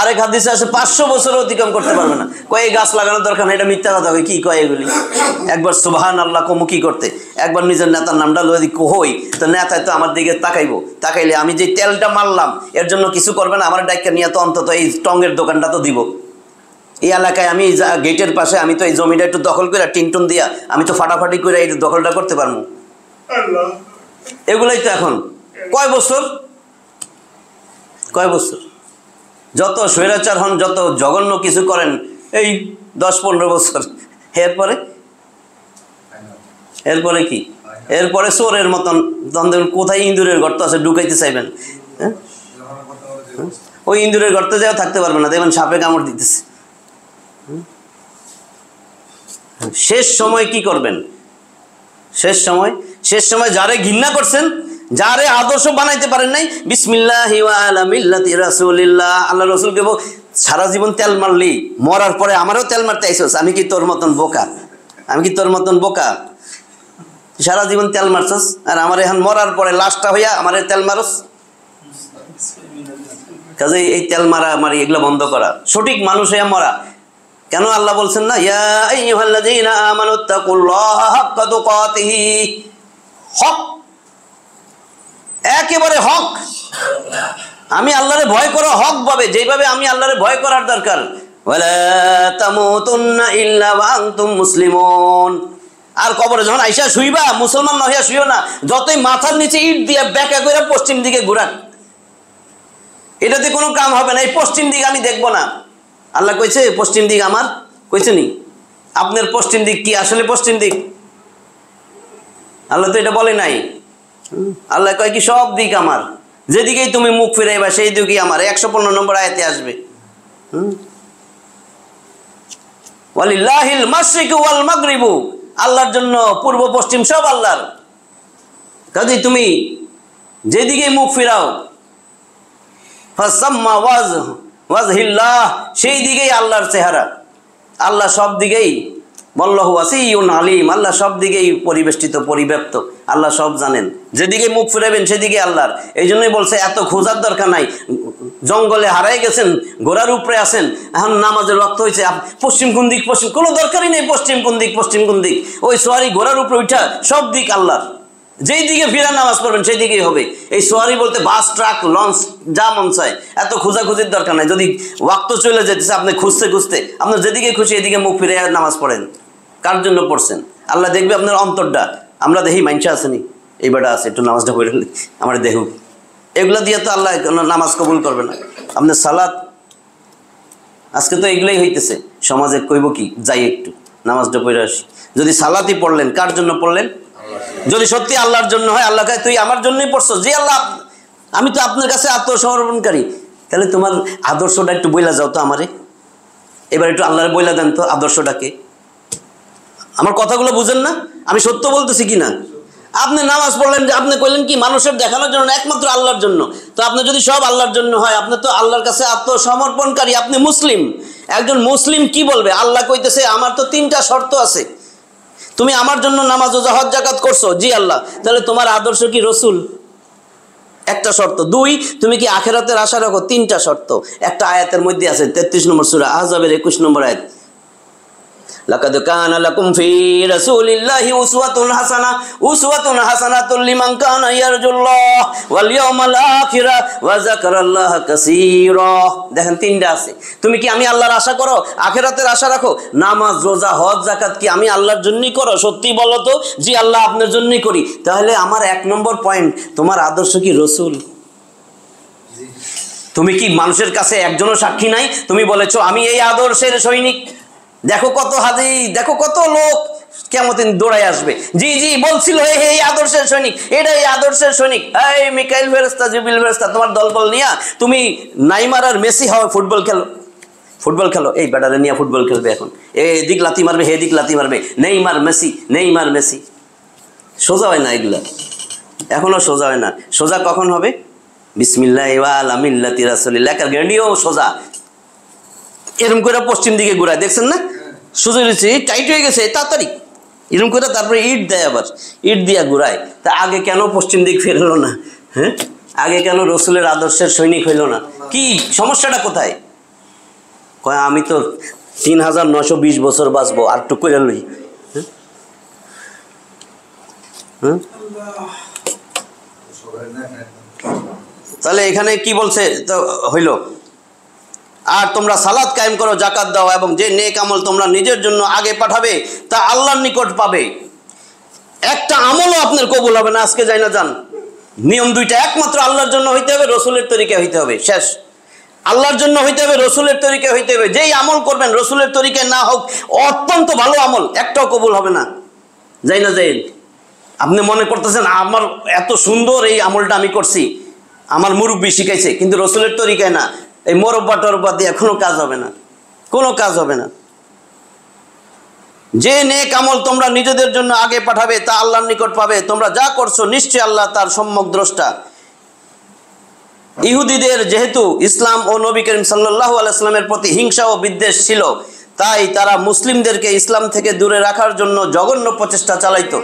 আরেক হাদিসে আছে 500 বছরও অতিক্রম করতে পারবে না। কয় গাছ লাগানোর দরকার না, এটা মিথ্যা কথা। কি কয় এগুলি? একবার সুবহানাল্লাহ কমু কি করতে, একবার নিজের নেতার নামটা লই কই, তো নেতায় তো আমার দিকে তাকাইবো, তাকাইলে আমি যে তেলটা মারলাম এর জন্য কিছু করবে না, আমার ডাইকা নিয়ে তো অন্তত এই টঙ্গের দোকানটা তো দিব। এই এলাকায় আমি গেটের পাশে আমি তো এই জমিটা একটু দখল করে টিনটুন দিয়া আমি তো ফাটাফাটি করে এই দখলটা করতে পারবো। এগুলাই তো এখন কয় বছর যত স্বৈরাচার হন, যত জঘন্য কিছু করেন, এই 10-15 বছর, এরপরে কি? এরপরে চোরের মতন কোথায় ইন্দুরের গর্ত আছে ঢুকাইতে চাইবেন, হ্যাঁ, ওই ইন্দুরের গর্তে যাও থাকতে পারবে না, দেখবেন সাপে কামড় দিতেছে। শেষ সময় কি করবেন? শেষ সময় যারে ঘৃণা করছেন, যারে আদর্শ বানাইতে পারেন নাই, বিসমিল্লাহি ওয়া আলা মিল্লাতি রাসূলিল্লাহ, আল্লাহ রাসূলকে সারা জীবন তেল মারলি, মরার পরে আমারও তেল মারতে আইছস, আমি কি তোর মতন বোকা? সারা জীবন তেল মারছস, আর আমার এখন মরার পরে লাশটা হইয়া আমার তেল মারস। কাজে এই তেল মারি এগুলো বন্ধ করা, সঠিক মানুষ হইয়া মরা। কেন আল্লাহ বলছেন না, ইয়া আইয়ুহাল্লাযীনা আমানুত্তাকুল্লাহা হাক্কা তুকাতিহি, হক, একেবারে হক। আমি আল্লাহরে ভয় করো হক ভাবে, যেভাবে আমি আল্লাহরে ভয় করার দরকার। ওয়ালা তামুতুন্না ইল্লা ওয়া আনতুম মুসলিমুন। আর কবরে যখন আইসা শুইবা, মুসলমান না হইয়া শুইও না, যতই মাথার নিচে ইট দিয়ে ব্যাকা করে পশ্চিম দিকে ঘুরান, এটাতে কোনো কাম হবে না। এই পশ্চিম দিক আমি দেখবো না, আল্লাহ কইছে পশ্চিম দিক আমার, কইছে নি? আপনার পশ্চিম দিক কি আসলে পশ্চিম দিক? আল্লাহ তো এটা বলে নাই। আল্লাহ কয় কি সব দিক আমার, যেদিকেই তুমি মুখ ফিরাইবা সেই দিকেই আমার। 115 নম্বর আয়াতে আসবে, ওয়ালিল্লাহিল মাশরিকু ওয়াল মাগরিবু, আল্লাহর জন্য পূর্ব পশ্চিম সব আল্লাহর। কাজেই তুমি যেদিকেই মুখ ফিরাও, ফাসাম্মা ওয়াজহিল্লাহ, সেই দিকেই আল্লাহর চেহারা। আল্লাহ সব দিকেই, বল্লাহু ওয়াসিউন আলিম, আল্লাহ সব দিকেই পরিবেষ্টিত, পরিব্যাপ্ত, আল্লাহ সব জানেন। যেদিকে মুখ ফিরাবেন সেদিকে আল্লাহর। এই জন্যই বলছে এত খোঁজার দরকার নাই, জঙ্গলে হারাই গেছেন, ঘোড়ার উপরে আছেন, এখন নামাজের ওয়াক্ত হয়েছে, পশ্চিম কোন দিক, পশ্চিম, কোনো দরকারই নেই পশ্চিম কোন দিক। ওই সোয়ারি ঘোড়ার উপরে উঠা সব দিক আল্লাহর, যেই দিকে ফিরা নামাজ পড়বেন সেই দিকেই হবে। এই সোয়ারি বলতে বাস, ট্রাক, লঞ্চ, যা মন চায়, এত খোঁজাখুঁজির দরকার নাই। যদি ওয়াক্ত চলে যেতেছে, আপনি খুঁজতে আপনার যেদিকে খুশি এদিকে মুখ ফিরে নামাজ পড়েন। কার জন্য পড়ছেন? আল্লাহ দেখবে আপনার অন্তরটা। আমরা দেখি মাইনসা আসেনি, এই বেটা আছে, একটু নামাজটা পড়ে আমার দেখুক, এগুলো দিয়ে তো আল্লাহ নামাজ কবুল করবে না। আপনার সালাত, আজকে তো এগুলোই হইতেছে সমাজে, কইব কি যাই একটু নামাজটা পড়ে আসি। যদি সালাতই পড়লেন, কার জন্য পড়লেন? যদি সত্যি আল্লাহর জন্য হয়, আল্লাহ কয় তুই আমার জন্যই পড়ছো, যে আল্লাহ আমি তো আপনার কাছে আত্মসমর্পণকারী, তাহলে তোমার আদর্শটা একটু বইলা যাও তো আমারে, এবার একটু আল্লাহরে বইলা দেন তো আদর্শটাকে। আমার কথাগুলো বুঝেন না, আমি সত্য বলতেছি কি না? আপনি নামাজ পড়লেন, যে আপনি কইলেন কি মানুষের দেখানোর জন্য, একমাত্র আল্লাহর জন্য। তো আপনি যদি সব আল্লাহর জন্য হয়, আপনি তো আল্লাহর কাছে আত্মসমর্পণকারী, আপনি মুসলিম। একজন মুসলিম কি বলবে? আল্লাহ কইতেছে আমার তো 3টা শর্ত আছে, তুমি আমার জন্য নামাজ, রোজা, হজ, যাকাত করছো, জি আল্লাহ, তাহলে তোমার আদর্শ কি রসুল? একটা শর্ত। 2, তুমি কি আখিরাতের আশা রাখো? 3টা শর্ত। একটা আয়াতের মধ্যে আছে, 33 নম্বর সূরা আহজাবের 21 নম্বর আয়াত। লাকাদ কানা লাকুম ফি রাসূলিল্লাহি উসওয়াতুন হাসানাতুন লিমান কানা ইয়ারজুল্লাহ ওয়াল ইয়াউমাল আখিরা ওয়া যাকারাল্লাহা কাসীরা। দেখেন তিনটা আছে। তুমি কি আমি আল্লাহর আশা করো, আখিরাতের আশা রাখো? নামাজ, রোজা, হজ, যাকাত কি আমি আল্লাহর জন্যই করো? সত্যি বলো তো। জি আল্লাহ আপনার জন্যই করি। তাহলে আমার 1 নম্বর পয়েন্ট, তোমার আদর্শ কি রসুল? তুমি কি মানুষের কাছে একজনও সাক্ষী নাই? তুমি বলেছো আমি এই আদর্শের সৈনিক। দেখো কত হাদিস, দেখো কত লোক কিয়ামতের দিন দৌড়ায় আসবে, জি জি বলছিল এই আদর্শের সৈনিক, এটা এই আদর্শের সৈনিক। এই মিকাইল ফেরেশতা, জিবরিল ফেরেশতা, তোমার দলবল নিয়া তুমি নাইমার আর মেসি হও, ফুটবল খেলো। এই ব্যাটারে নিয়ে ফুটবল খেলবে এখন, এদিক লাথি মারবে, হে দিক লাথি মারবে, নেইমার মেসি। সোজা হয় না এগুলা, এখনো সোজা হয় না। সোজা কখন হবে? বিসমিল্লাহি ওয়া আলা মিল্লাতি রাসূলিল্লাহ। গ্যান্ডিও সোজা এরকম করে পশ্চিম দিকে ঘুরায়, দেখছেন না? সোজা রয়েছে, টাইট হয়ে গেছে তাড়াতাড়ি এরকম করে, তারপরে ইট দেয়, আবার ইট দিয়া ঘুরায়। তা আগে কেন পশ্চিম দিক ফেরলো না? হ্যাঁ, আগে কেন রসুলের আদর্শের সৈনিক হইল না? কি সমস্যাটা কোথায়? কয় আমি তো 3920 বছর বাঁচবো, আর টুক করে লই। হ্যাঁ, তাহলে এখানে কি বলছে তো হইল, আর তোমরা সালাত কায়েম করো, যাকাত দাও, এবং যে নেক আমল তোমরা নিজের জন্য আগে পাঠাবে তা আল্লাহর নিকট পাবে। একটা আমলও আপনার কবুল হবে না আজকে যাই না যান। নিয়ম দুইটা, একমাত্র আল্লাহর জন্য হইতে হবে, রসুলের তরিকা হইতে হবে, শেষ। আল্লাহর জন্য হইতে হবে, রসুলের তরিকা হইতে হবে। যেই আমল করবেন রসুলের তরিকায় না হোক, অত্যন্ত ভালো আমল, একটাও কবুল হবে না। যাই না যাই, আপনি মনে করতেছেন আমার এত সুন্দর এই আমলটা আমি করছি, আমার মুরব্বী শিখাইছে, কিন্তু রসুলের তরিকায় না, এই মোরব্বা টরব্বা দিয়ে কোনো কাজ হবে না, কোনো কাজ হবে না। যে নেক আমল তোমরা নিজেদের জন্য আগে পাঠাবে তা আল্লাহর নিকট পাবে। তোমরা যা করছো নিশ্চয়ই আল্লাহ তার সম্যক দ্রষ্টা। ইহুদিদের যেহেতু ইসলাম ও নবী করিম সাল্লাল্লাহু আলাইহি ওয়াসাল্লামের প্রতি হিংসা ও বিদ্বেষ ছিল, তাই তারা মুসলিমদেরকে ইসলাম থেকে দূরে রাখার জন্য জঘন্য প্রচেষ্টা চালাইতো।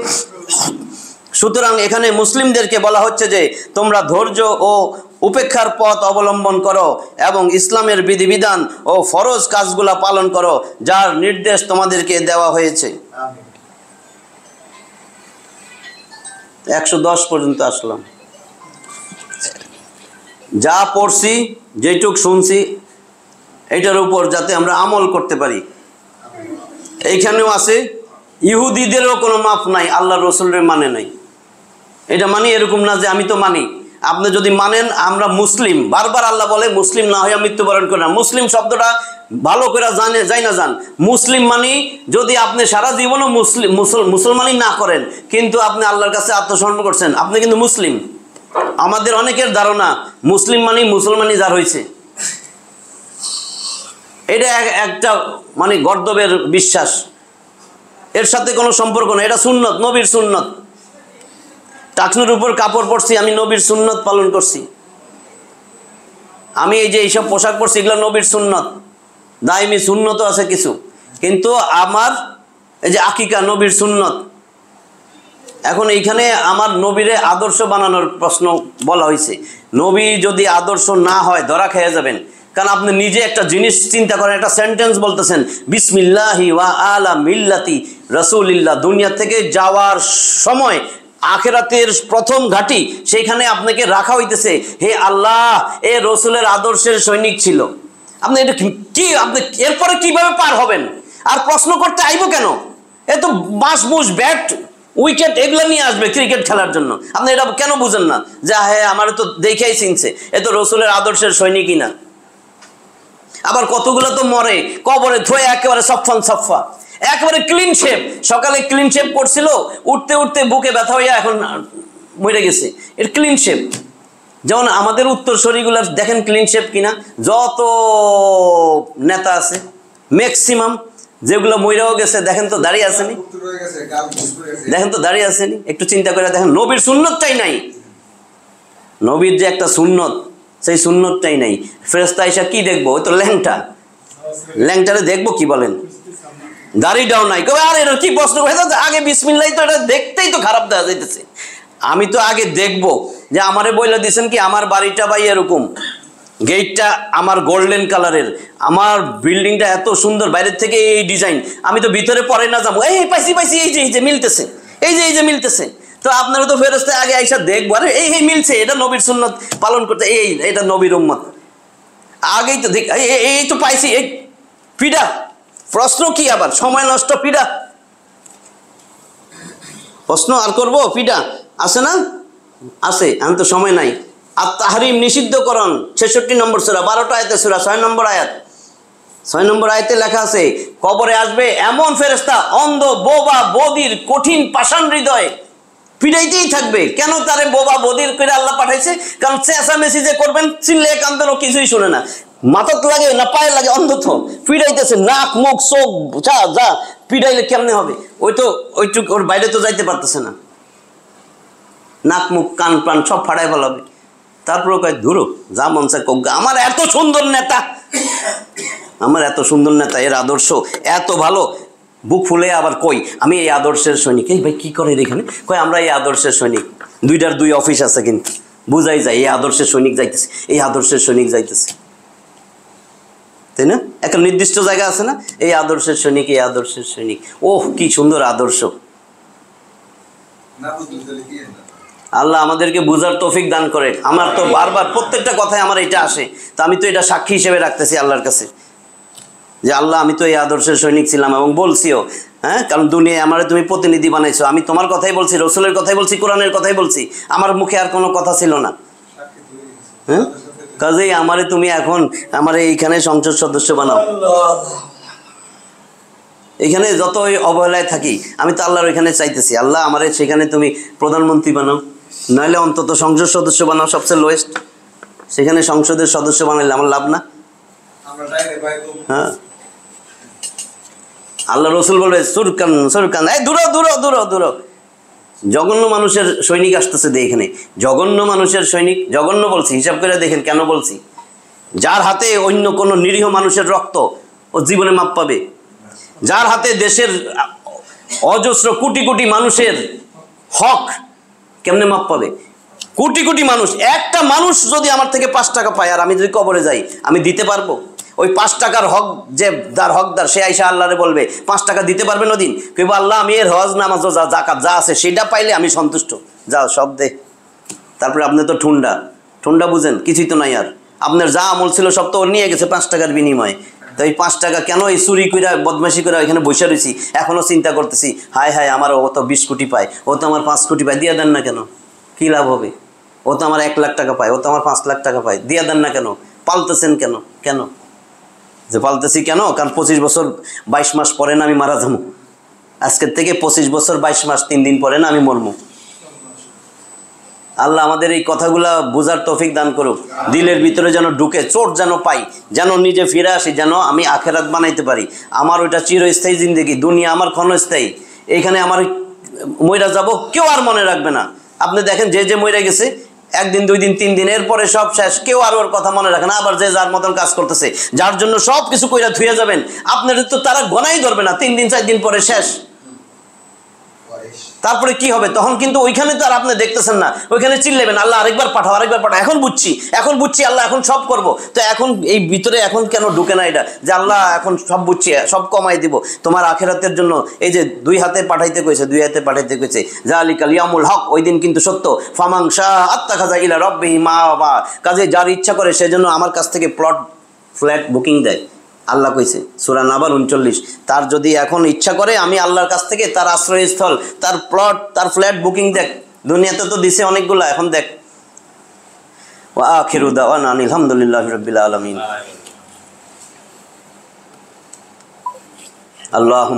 সুতরাং এখানে মুসলিমদেরকে বলা হচ্ছে যে তোমরা ধৈর্য ও উপেক্ষার পথ অবলম্বন করো এবং ইসলামের বিধিবিধান ও ফরজ কাজগুলা পালন করো, যার নির্দেশ তোমাদেরকে দেওয়া হয়েছে। 110 পর্যন্ত আসলাম। যা পড়ছি, যেটুক শুনছি, এইটার উপর যাতে আমরা আমল করতে পারি। এইখানেও আছে ইহুদিদেরও কোনো মাপ নাই, আল্লাহ রসুলের মানে নাই। এটা মানি এরকম না যে আমি তো মানি। আপনি যদি মানেন আমরা মুসলিম, বারবার আল্লাহ বলে মুসলিম না হইয়া মৃত্যুবরণ করে না। মুসলিম শব্দটা ভালো করে যাই না যান। মুসলিম মানি যদি আপনি সারা জীবনও মুসলমানই না করেন, কিন্তু আপনি আল্লাহর কাছে আত্মসমর্পণ করছেন, আপনি কিন্তু মুসলিম। আমাদের অনেকের ধারণা মুসলিম মানি মুসলমানই যার হয়েছে, এটা একটা মানে গর্দবের বিশ্বাস, এর সাথে কোনো সম্পর্ক না। এটা সুন্নত, নবীর সুন্নত। টাকনুর উপর কাপড় পরছি, আমি নবীর সুন্নত পালন করছি। আমি এই যে এইসব পোশাক পরছি, এগুলো নবীর সুন্নত, দাইমি সুন্নত আছে কিছু, কিন্তু আমার এই যে আকিকা নবীর সুন্নত। এখন এইখানে আমার নবীরে আদর্শ বানানোর প্রশ্ন বলা হয়েছে। নবী যদি আদর্শ না হয় ধরা খেয়ে যাবেন। কারণ আপনি নিজে একটা জিনিস চিন্তা করেন, একটা সেন্টেন্স বলতেছেন বিসমিল্লাহি ওয়া আলা মিল্লাতি রাসূলিল্লাহ। দুনিয়া থেকে যাওয়ার সময় আখিরাতের প্রথম ঘাঁটি, সেইখানে আপনাকে রাখা হইতেছে, হে আল্লাহ এ রসুলের আদর্শের সৈনিক ছিল। আপনি এটা কি, আপনি এরপরে কিভাবে পার হবেন? আর প্রশ্ন করতে আইব কেন? এ তো বাঁশ বুশ ব্যাট উইকেট এগুলো নিয়ে আসবে ক্রিকেট খেলার জন্য। আপনি এটা কেন বুঝেন না যে হ্যাঁ আমার তো দেখেই চিনছে, এ তো রসুলের আদর্শের সৈনিকই না। আবার কতগুলো তো মরে কবরে ধুয়ে একেবারে সফা, একেবারে ক্লিন শেপ। সকালে ক্লিন শেপ করছিল, উঠতে উঠতে বুকে ব্যথা হইয়া এখন মরে গেছে। এর ক্লিন শেপ। যেমন আমাদের উত্তরসূরিগুলার দেখেন ক্লিন শেপ কিনা। যত নেতা আছে ম্যাক্সিমাম যেগুলো মইরাও গেছে, দেখেন তো দাঁড়িয়ে আসেনি, দেখেন তো দাঁড়িয়ে আসেনি। একটু চিন্তা করে দেখেন, নবীর সুন্নতটাই নাই। নবীর যে একটা সুন্নত, সেই সুন্নতটাই নাই। ফেরেশতা আইসা কি দেখবো? ওই তো ল্যাংটারে দেখবো কি বলেন? দাড়িটাও নাই। আরে এটা কি প্রশ্ন করে? আগে বিসমিল্লাহ, তো এটা দেখতেই তো খারাপ দেখা যাইতেছে। আমি তো আগে দেখবো যে আমারে বইলা দিয়েছেন কি আমার বাড়িটা ভাই এরকম, গেটটা আমার গোল্ডেন কালারের, আমার বিল্ডিংটা এত সুন্দর, বাইরের থেকে এই ডিজাইন, আমি তো ভিতরে পরে না যাবো, এই পাইছি পাইছি, এই যে মিলতেছে, এই যে মিলতেছে। তো আপনারা তো ফেরেশতায় আগে আইসা দেখবো, আরে এই মিলছে, এটা নবীর সুন্নত পালন করতে, এটা নবীর উম্মত, আগেই তো দেখ, এই তো পাইছি, এই পিডা, প্রশ্ন কি আবার, সময় নষ্ট, পিডা, প্রশ্ন আর করবো, পিডা আছে না, আছে, আমি তো সময় নাই। আর তাহরিম নিষিদ্ধকরণ 66 নম্বর সূরা 12টা আয়াতে সূরা 6 নম্বর আয়াত, 6 নম্বর আয়াতে লেখা আছে, কবরে আসবে এমন ফেরেশতা অন্ধ বোবা বদির কঠিন পাষাণ হৃদয়, পিড়াইতেই থাকবে। কেন তারে বোবা বদির করে আল্লাহ পাঠাইছে? কারণ চেঁচামেচি যে করবেন, চিল্লে কান্দেন, ও কিছুই শুনে না, মাথাত লাগে না পায়ে লাগে, অন্ধ তো পিড়াইতেছে, নাক মুখ চোখ যা পিড়াইলে কেমনে হবে? ওইটুক ওর বাইরে তো যাইতে পারতেছে না, নাক মুখ কান প্রাণ সব ফাড়াই ফেলাবে। তারপরে কয় ধুরো, যা মন চায় কোক, আমার এত সুন্দর নেতা, আমার এত সুন্দর নেতা, এর আদর্শ এত ভালো, বুক ফুলে আবার কই আমি এই আদর্শের সৈনিক। এই ভাই কি করে এখানে? কয় আমরা এই আদর্শের সৈনিক, 2টার 2 অফিস আছে, কিন্তু বুঝাই যায় এই আদর্শের সৈনিক যাইতেছে, এই আদর্শের সৈনিক যাইতেছে, তাই না? একটা নির্দিষ্ট জায়গা আছে না, এই আদর্শের সৈনিক, এই আদর্শের সৈনিক। ওহ কি সুন্দর আদর্শ! আল্লাহ আমাদেরকে বুঝার তৌফিক দান করে। আমার তো বারবার প্রত্যেকটা কথায় আমার এটা আসে, তো আমি তো এটা সাক্ষী হিসেবে রাখতেছি আল্লাহর কাছে, যে আল্লাহ আমি তো এই আদর্শের সৈনিক ছিলাম, এবং বলছিও, হ্যাঁ, কারণ দুনিয়ায় আমার তুমি প্রতিনিধি বানাইছো, আমি তোমার কথাই বলছি, রসুলের কথাই বলছি, কোরআনের কথাই বলছি, আমার মুখে আর কোনো কথা ছিল না। হ্যাঁ, কাজেই আমারে তুমি এখন আমার এইখানে সংসদ সদস্য বানাও, এখানে যত অবহেলায় থাকি, আমি তো আল্লাহর ওইখানে চাইতেছি, আল্লাহ আমারে সেখানে তুমি প্রধানমন্ত্রী বানাও, নইলে অন্তত সংসদ সদস্য বানাও, সবচেয়ে লোয়েস্ট, সেখানে সংসদের সদস্য বানাইলে আমার লাভ না? হ্যাঁ, আল্লাহ রসুল বলবে সুরকান সুরকান, এই দূর দূর দূর দূর, জঘন্য মানুষের সৈনিক আসতেছে দিয়ে এখানে, জঘন্য মানুষের সৈনিক, জঘন্য বলছি, হিসাব করে দেখেন কেন বলছি, যার হাতে অন্য কোনো নিরীহ মানুষের রক্ত ও জীবনে মাপ পাবে, যার হাতে দেশের অজস্র কোটি কোটি মানুষের হক কেমনে মাপ পাবে? কোটি কোটি মানুষ, একটা মানুষ যদি আমার থেকে 5 টাকা পায় আর আমি যদি কবরে যাই, আমি দিতে পারবো? ওই 5 টাকার হক যে যার হকদার, সে আইসা আল্লাহরে বলবে 5 টাকা দিতে পারবেন ওদিন? কেউ আল্লাহ আমি এর হজ নামাজ যা জাকাত যা আছে সেটা পাইলে আমি সন্তুষ্ট, যাও সব দে। তারপরে আপনি তো ঠুন্ডা বুঝেন, কিছুই তো নাই, আর আপনার যা আমল ছিল সব তো ওর নিয়ে গেছে 5 টাকার বিনিময়ে। তো এই 5 টাকা কেন এই চুরি করে বদমাশি করে এখানে বসে রয়েছি, এখনো চিন্তা করতেছি, হায় হায় আমার ও তো 20 কোটি পায়, ও তো আমার 5 কোটি পায়, দিয়ে দেন না কেন? কী লাভ হবে? ও তো আমার 1 লাখ টাকা পায়, ও তো আমার 5 লাখ টাকা পায়, দিয়ে দেন না কেন? পালতেছেন কেন? কেন যে পালতেছি কেন? কারণ 25 বছর 22 মাস পরে না আমি মারা যাবো, আজকের থেকে 25 বছর 22 মাস 3 দিন পরে না আমি মরবো। আল্লাহ আমাদের এই কথাগুলা বোঝার তৌফিক দান করুক, দিলের ভিতরে যেন ঢুকে, চোট যেন পাই, যেন নিজে ফিরে আসি, যেন আমি আখেরাত বানাইতে পারি। আমার ওইটা চিরস্থায়ী জিন্দগি, দুনিয়া আমার ক্ষণস্থায়ী, এইখানে আমার মইরা যাব, কেউ আর মনে রাখবে না। আপনি দেখেন যে মইরা গেছে 1 দিন 2 দিন 3 দিন, এরপরে সব শেষ, কেউ আর ওর কথা মনে রাখে না, আবার যে যার মতন কাজ করতেছে, যার জন্য সব কিছু কইরা ধুয়ে যাবেন, আপনার তো তারা গনাই ধরবে না, 3 দিন 4 দিন পরে শেষ। তারপরে কি হবে? তখন কিন্তু ওইখানে তো আর আপনি দেখতেছেন না, ওইখানে চিল্লেবেন আল্লাহ আরেকবার পাঠাও, আরেকবার পাঠাও, এখন বুঝছি আল্লাহ এখন সব করব। তো এখন এই ভিতরে এখন কেন ঢুকে না এটা, যে আল্লাহ এখন সব বুঝছি, সব কমাই দিব তোমার আখিরাতের জন্য? এই যে 2 হাতে পাঠাইতে কইছে, 2 হাতে পাঠাইতে কইছে, যালিকাল ইয়াউমুল হক, ওই দিন কিন্তু সত্য, ফামান শাআ আত্তাখাযা ইলা রাব্বিহি মাআবা, কাজে যার ইচ্ছা করে সেজন্য আমার কাছ থেকে ফ্ল্যাট বুকিং দেয়, আল্লাহ কইছে সূরা নাবাল 39। তার যদি এখন ইচ্ছা করে, আমি আল্লাহর কাছ থেকে তার আশ্রয়স্থল, তার প্লট, তার ফ্ল্যাট বুকিং দেখ, দুনিয়াতে তো দিছে অনেকগুলো, এখন দেখ। ওয়া আখিরু দাওয়ানা আলহামদুলিল্লাহি রাব্বিল আলামিন। আল্লাহ।